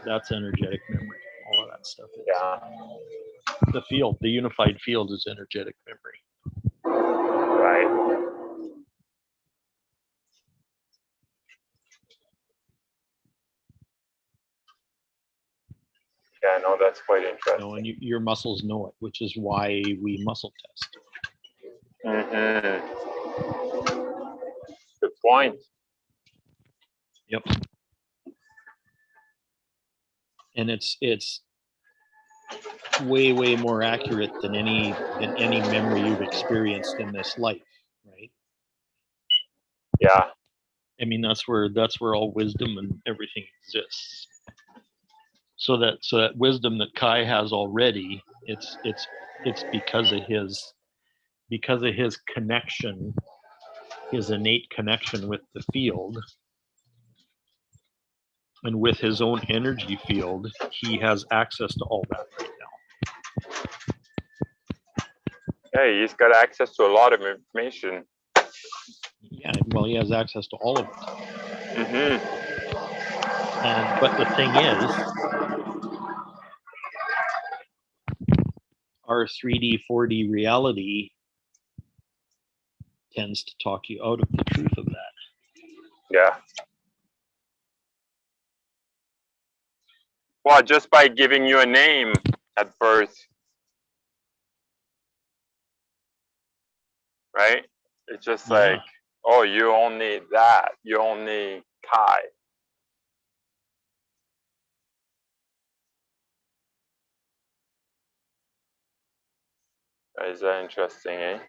That's energetic memory. All of that stuff is. Yeah. The field, the unified field, is energetic memory. Right. Yeah, no, that's quite interesting. And your muscles know it, which is why we muscle test. Mm-hmm. Good point. Yep. And it's way more accurate than any memory you've experienced in this life, right? Yeah. I mean, that's where all wisdom and everything exists. So that wisdom that Kai has already, it's because of his connection, his innate connection with the field, and with his own energy field, he has access to all that right now. Hey, he's got access to a lot of information. Yeah, well, he has access to all of it. Mm-hmm. But the thing is, our 3D, 4D reality tends to talk you out of the truth of that. Yeah. Well, just by giving you a name at birth, right? It's just like, oh, you only that. You only Kai. Is that interesting, eh?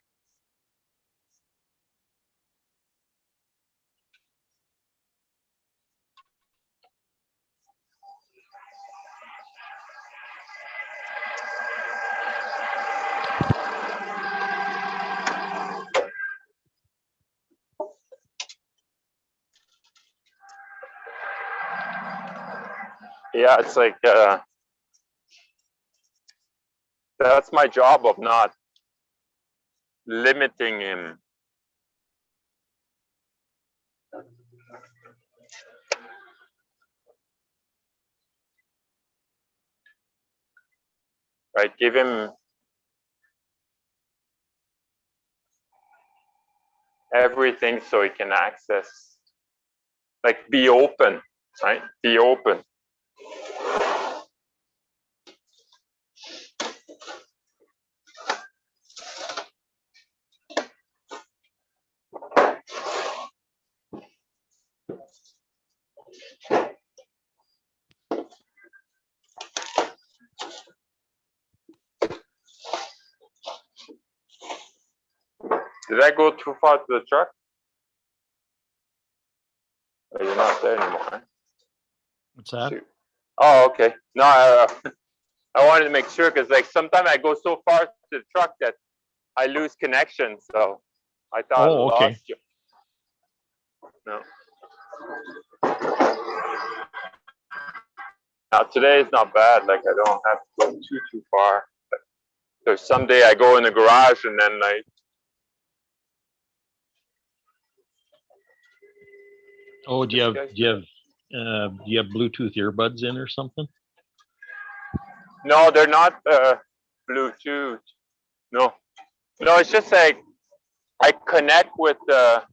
Yeah, it's like that's my job of not limiting him. Right? Give him everything so he can access, like, be open, right? Be open. Did I go too far to the truck? Oh, you're not there anymore. Huh? What's that? Shoot. Oh, okay. No, I wanted to make sure because, like, sometimes I go so far to the truck that I lose connection. So I thought I lost you. No. Now today is not bad. Like, I don't have to go too far. But there's someday I go in the garage and then like. Oh, do you have Bluetooth earbuds in or something? No, they're not Bluetooth. No, it's just like I connect with the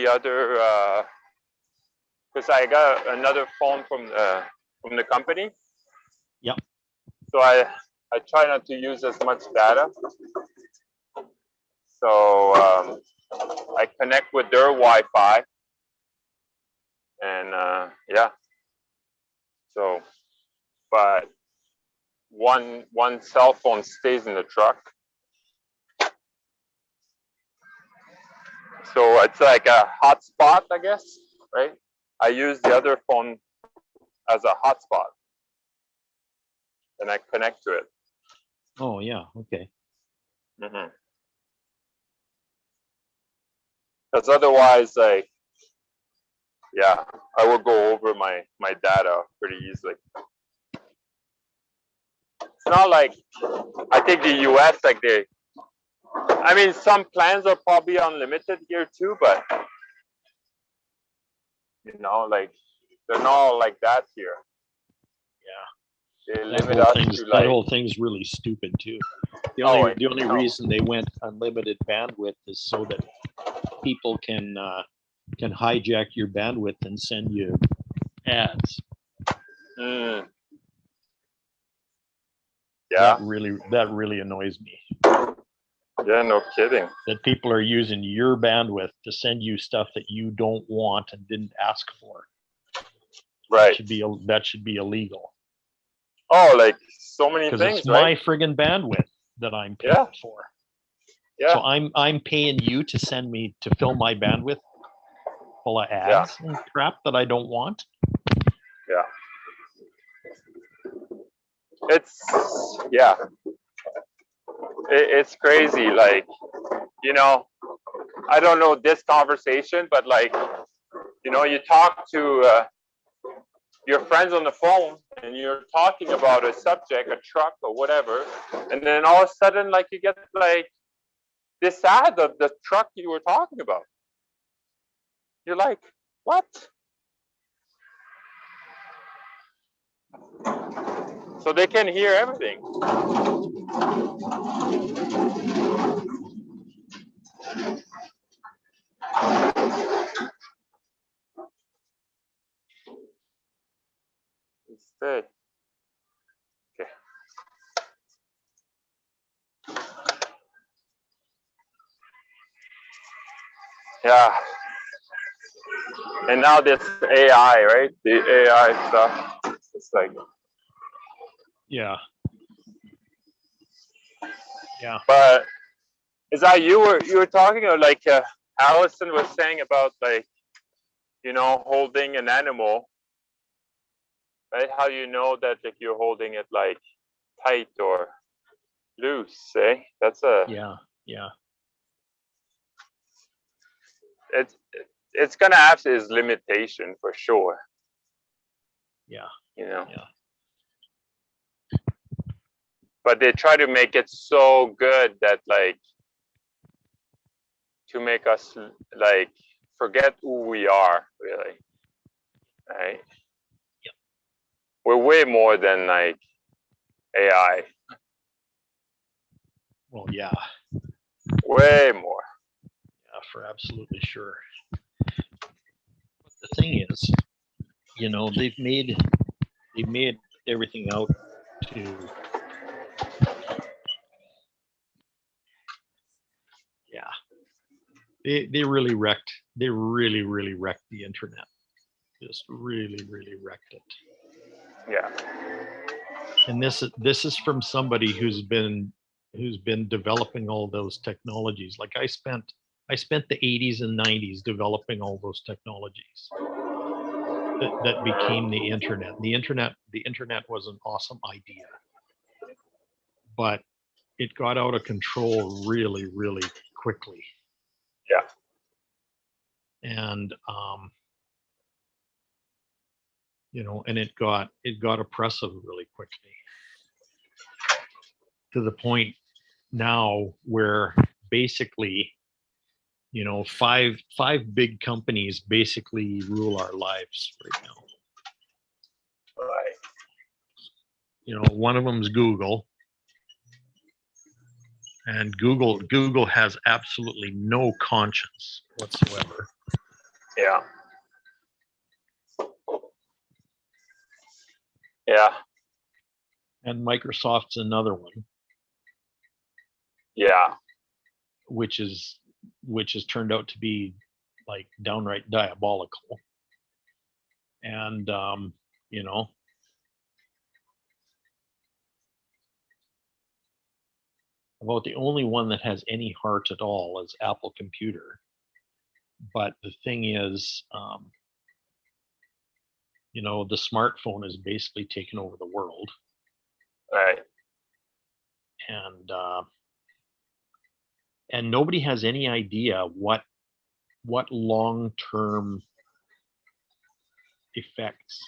other because I got another phone from the company. Yep. So I try not to use as much data. So I connect with their Wi-Fi, and yeah. So, but one cell phone stays in the truck. So it's like a hotspot, I guess, right? I use the other phone as a hotspot, and I connect to it. Oh yeah, okay. Because otherwise, like, yeah, I will go over my data pretty easily. It's not like, I think the US, like I mean, some plans are probably unlimited here too, but you know, like they're not like that here. Yeah. They That limit whole us thing's to that like, whole thing's really stupid too. The Oh, only I the only know. reason they went unlimited bandwidth is so that people can hijack your bandwidth and send you ads. mm, yeah, That really annoys me. yeah, no kidding. That people are using your bandwidth to send you stuff that you don't want and didn't ask for. Right. That should be illegal. Oh, like so many Because things, it's right? my friggin' bandwidth that I'm paying Yeah. for. Yeah. So I'm paying you to send me to fill my bandwidth full of ads and crap that I don't want. Yeah. It's, yeah. It's crazy. Like, you know, I don't know this conversation, but like, you know, you talk to your friends on the phone and you're talking about a subject, a truck or whatever, and then all of a sudden, like, you get like this ad of the truck you were talking about. You're like, what? So they can hear everything. Instead. Okay. Yeah. And now this AI, right? The AI stuff. It's like, Yeah. Yeah. but is that you were talking, or like Allison was saying about, like, you know, holding an animal, right? How you know that if you're holding it like tight or loose, eh? That's a, Yeah. Yeah. it's gonna have its limitation for sure. Yeah. You know. Yeah. But they try to make it so good that, like, to make us like forget who we are, really, right? Yep. We're way more than like AI. Well, yeah. Way more. Yeah, for absolutely sure. The thing is, you know, they've made everything out to, yeah. They really wrecked they really wrecked the internet. Just really wrecked it. Yeah. And this is from somebody who's been developing all those technologies. Like I spent the 80s and 90s developing all those technologies that became the internet. The internet was an awesome idea, but it got out of control really quickly. Yeah. And you know, and it got oppressive really quickly, to the point now where basically, you know, five big companies basically rule our lives right now. Right. You know, one of them is Google, and Google has absolutely no conscience whatsoever. Yeah. Yeah. And Microsoft's another one, Yeah. which has turned out to be like downright diabolical. And you know, about the only one that has any heart at all is Apple Computer. But the thing is, you know, the smartphone has basically taken over the world. Right. And nobody has any idea what long-term effects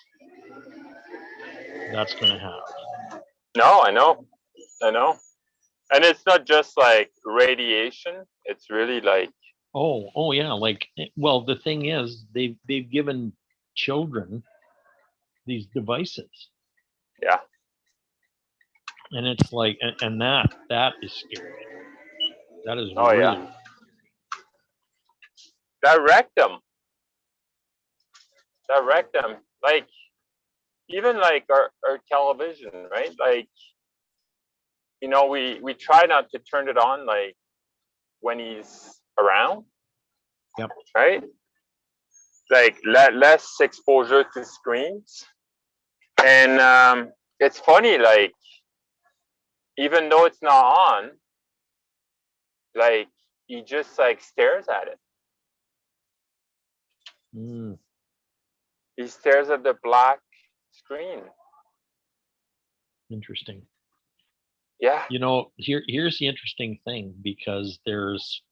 that's going to have. No, I know. And it's not just like radiation. It's really like, Oh yeah. Like, well, the thing is, they've given children these devices, yeah. and it's like, and that is scary. That is Oh, really. yeah. Direct them. Like, even like our television, right? Like, you know, we try not to turn it on like when he's around. Yep. Right? Like less exposure to screens. And it's funny, like, even though it's not on, like he just like stares at it. Mm, He stares at the black screen. interesting. Yeah. You know, here's the interesting thing, because there's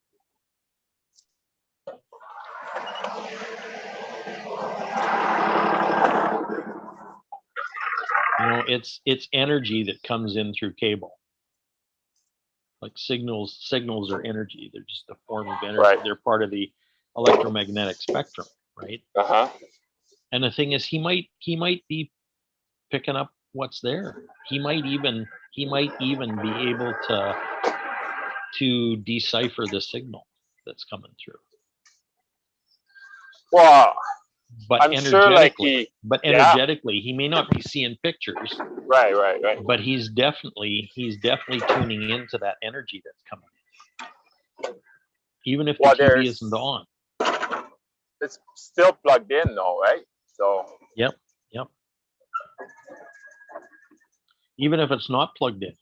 it's energy that comes in through cable. Like signals are energy. They're just a form of energy. Right. They're part of the electromagnetic spectrum, right? Uh-huh. And the thing is, he might be picking up what's there. He might even be able to decipher the signal that's coming through. Well, But I'm sure like energetically, he may not be seeing pictures, right. but he's definitely tuning into that energy that's coming in. Even if the TV isn't on. It's still plugged in though, right? So Yep. Even if it's not plugged in.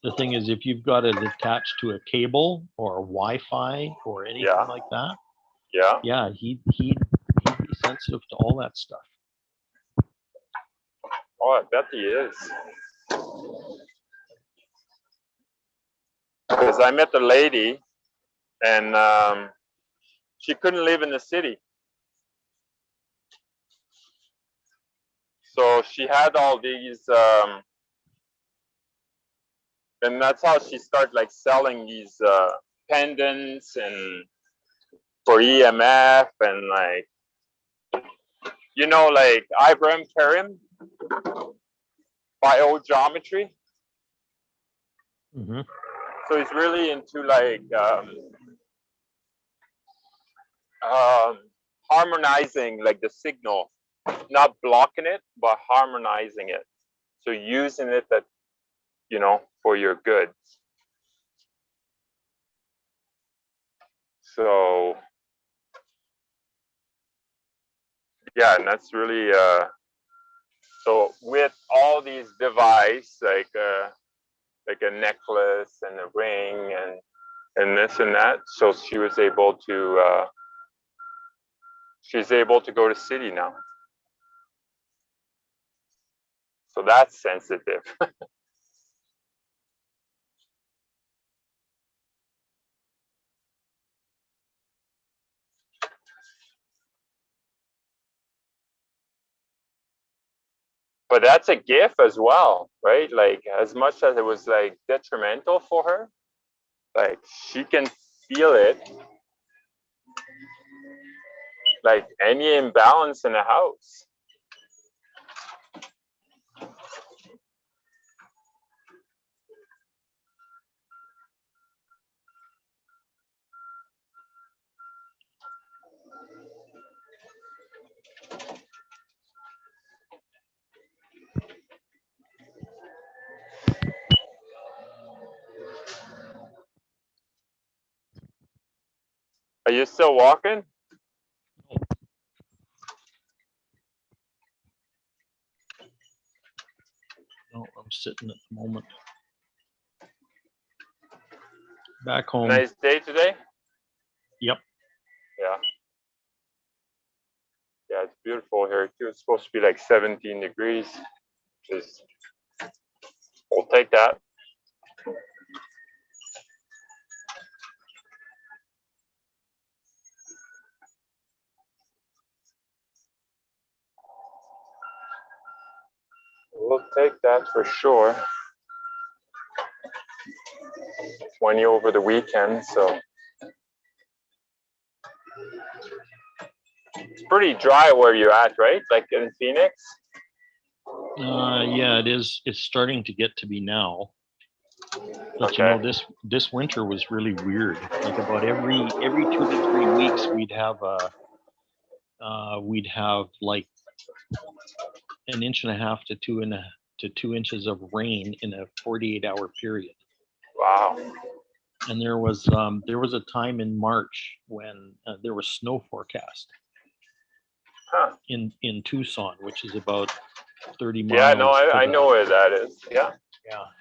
The thing is, if you've got it attached to a cable or Wi-Fi or anything like that, yeah, he'd be sensitive to all that stuff. Oh, I bet he is. Because I met the lady, and she couldn't live in the city. So she had all these, and that's how she started like selling these pendants and for EMF and like, you know, like Ibrahim Karim, biogeometry. Mm-hmm. So he's really into like harmonizing like the signal, not blocking it, but harmonizing it. So using it that, you know, for your good. So yeah, and that's really so with all these devices like a necklace and a ring and this and that, so she was able to she's able to go to city now. So that's sensitive. But that's a gift as well, right? Like as much as it was like detrimental for her, like she can feel it, like any imbalance in the house. Are you still walking? No, I'm sitting at the moment. Back home. Nice day today? Yep. Yeah. Yeah, it's beautiful here too. It's supposed to be like 17 degrees. Just, we'll take that. we'll take that for sure. 20 over the weekend, so it's pretty dry where you're at, right? Like in Phoenix? Yeah, it is. It's starting to get to be now. But Okay. this winter was really weird. Like about every 2 to 3 weeks, we'd have like an inch and a half to 2 inches of rain in a 48-hour period. Wow. And there was a time in March when there was snow forecast Huh. in Tucson, which is about 30 miles. Yeah, no, I know where that is. Yeah.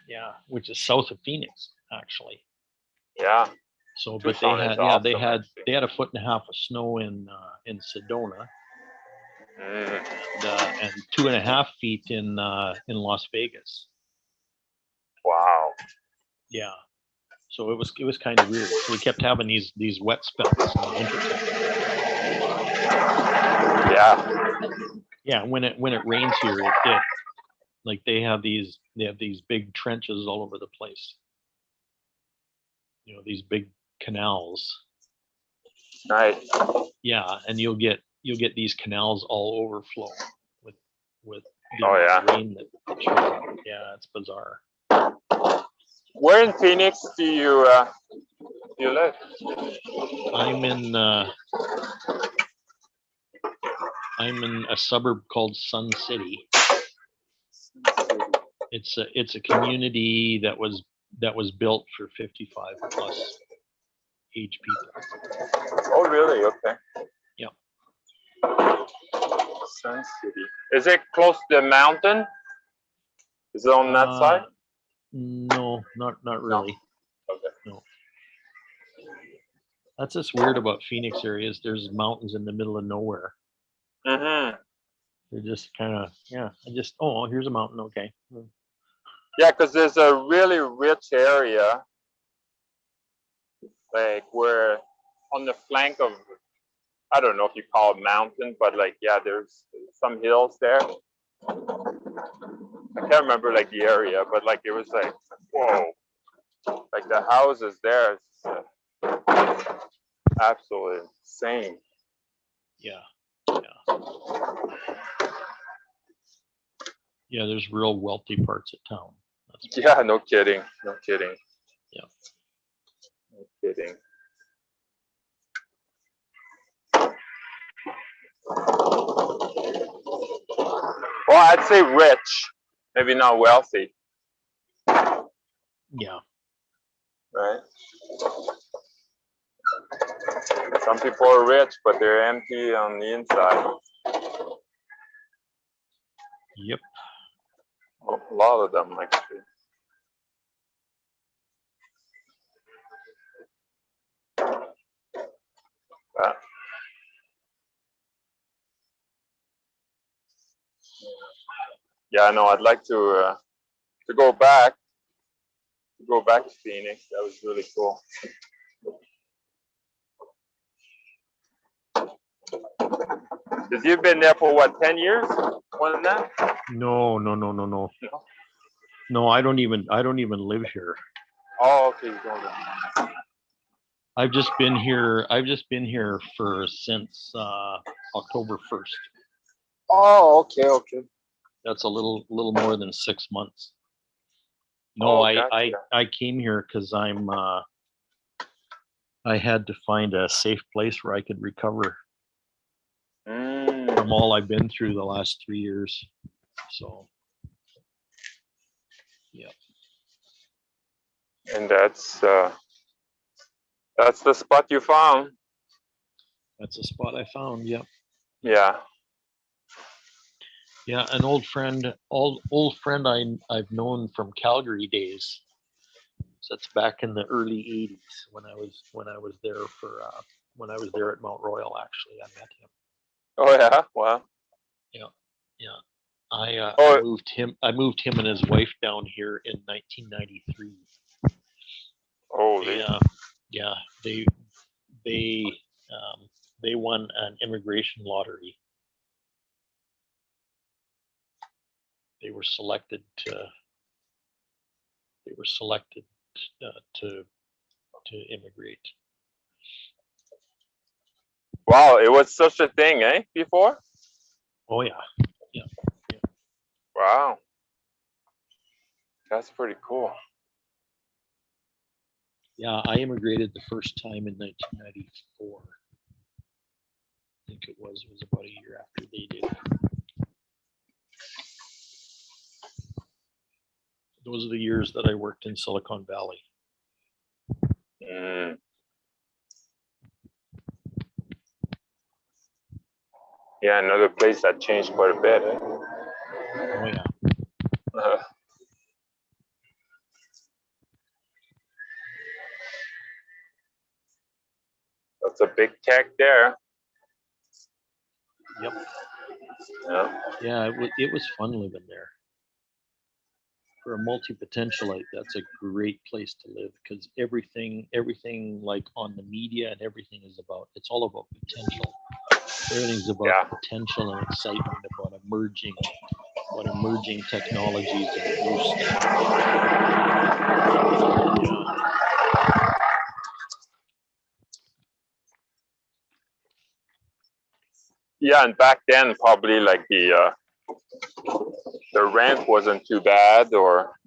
Yeah, which is south of Phoenix, actually. Yeah. So, but Tucson they is had, awesome, they had actually. a foot and a half of snow in Sedona, and 2.5 feet in Las Vegas. Wow. Yeah. So it was kind of weird. So we kept having these wet spells in the wintertime. Yeah. Yeah, when it rains here, it like they have these big trenches all over the place. These big canals. Nice. Yeah, and you'll get these canals all overflow with the Oh, amount of yeah. rain that shows up. Yeah, it's bizarre. Where in Phoenix do you live? I'm in a suburb called Sun City. It's a community that was built for 55 plus age people. Oh, really? Okay. Yeah. Sun City. Is it close to the mountain? Is it on that side? No, not really. Okay. No. That's just weird about Phoenix areas. There's mountains in the middle of nowhere. Mm-hmm. They're just kind of, yeah. Here's a mountain. Okay. Yeah, because there's a really rich area, like where on the flank of, I don't know if you call it mountain, but like, yeah, there's some hills there. I can't remember like the area, but like it was like, whoa, like the houses there, it's absolutely insane. Yeah. Yeah, there's real wealthy parts of town. Yeah, no kidding. No kidding. Yeah. No kidding. Well, I'd say rich, maybe not wealthy. Yeah. Right? Some people are rich, but they're empty on the inside. Yep. A lot of them, actually. Yeah, no, I'd like to go back. To go back to Phoenix. That was really cool. Because you've been there for what, 10 years? More than that? No. No, I don't even live here. Oh, okay, you're going there. I've just been here since October 1st. Oh, okay. That's a little more than 6 months. No, Oh, gotcha. I came here because I had to find a safe place where I could recover from all I've been through the last 3 years. So, yeah. And that's the spot you found. That's a spot I found. Yep. Yeah. Yeah, an old friend I've known from Calgary days. So that's back in the early '80s when I was there when I was there at Mount Royal. Actually, I met him. Oh yeah. Wow. Yeah. I Oh. moved him and his wife down here in 1993. Holy. Yeah. They won an immigration lottery. they were selected to immigrate. Wow, it was such a thing, eh? Before? Oh yeah. Wow. That's pretty cool. Yeah, I immigrated the first time in 1994. I think it was about a year after they did. Those are the years that I worked in Silicon Valley. Mm. Yeah, another place that changed quite a bit. Eh? Oh yeah. That's a big tech there. Yep. Yeah. Yeah, it was fun living there. For a multi-potentialite, that's a great place to live because everything like on the media and everything is it's all about potential. Everything's about potential and excitement about emerging technologies and new stuff. Yeah. Yeah, and back then probably like the rent wasn't too bad, or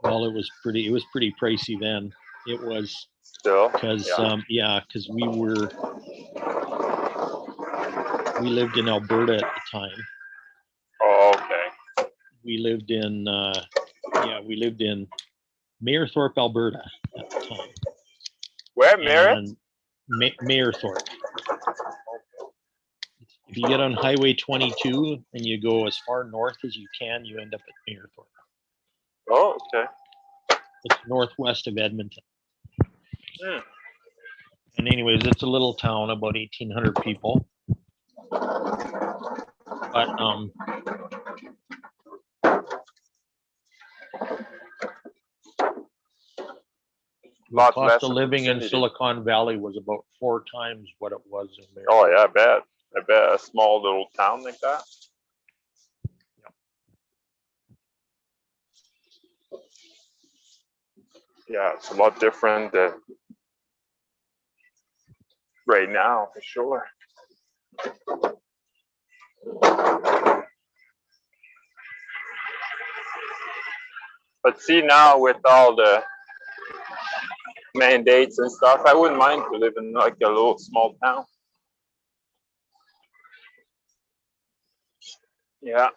Well, it was pretty pricey then. It was still. because because we lived in Alberta at the time. Oh, okay. We lived in Mayerthorpe, Alberta at the time. Where, Merritt? And Mayerthorpe. If you get on Highway 22 and you go as far north as you can, you end up at Mayerthorpe. Oh, okay. It's northwest of Edmonton. Hmm. And anyways, it's a little town, about 1,800 people. But the cost of living in Silicon Valley was about 4 times what it was in there. Oh yeah, I bet. I bet a small little town like that. Yeah, it's a lot different right now, for sure. But see, now with all the mandates and stuff, I wouldn't mind to live in like a little small town. Yeah.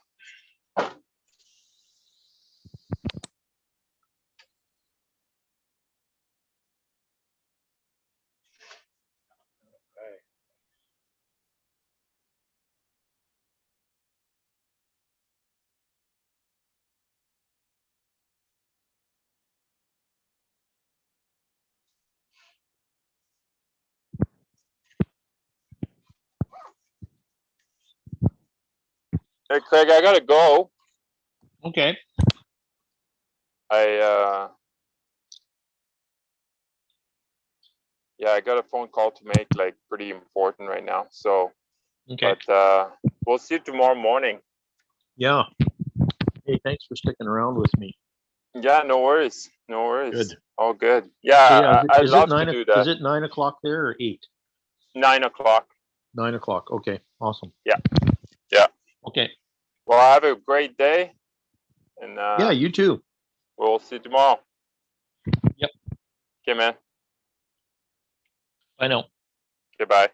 Hey, Craig, I gotta go. Okay. I got a phone call to make, like pretty important right now. So, Okay. but we'll see you tomorrow morning. Yeah. Hey, thanks for sticking around with me. Yeah, no worries. No worries. Good. All good. Yeah, So yeah, I'd love to do that. Is it 9 o'clock there or 8? 9 o'clock. 9 o'clock. Okay. Awesome. Yeah. Yeah. Okay. Well, have a great day. And yeah, you too. we'll see you tomorrow. Yep. Okay, man. I know. Okay, bye.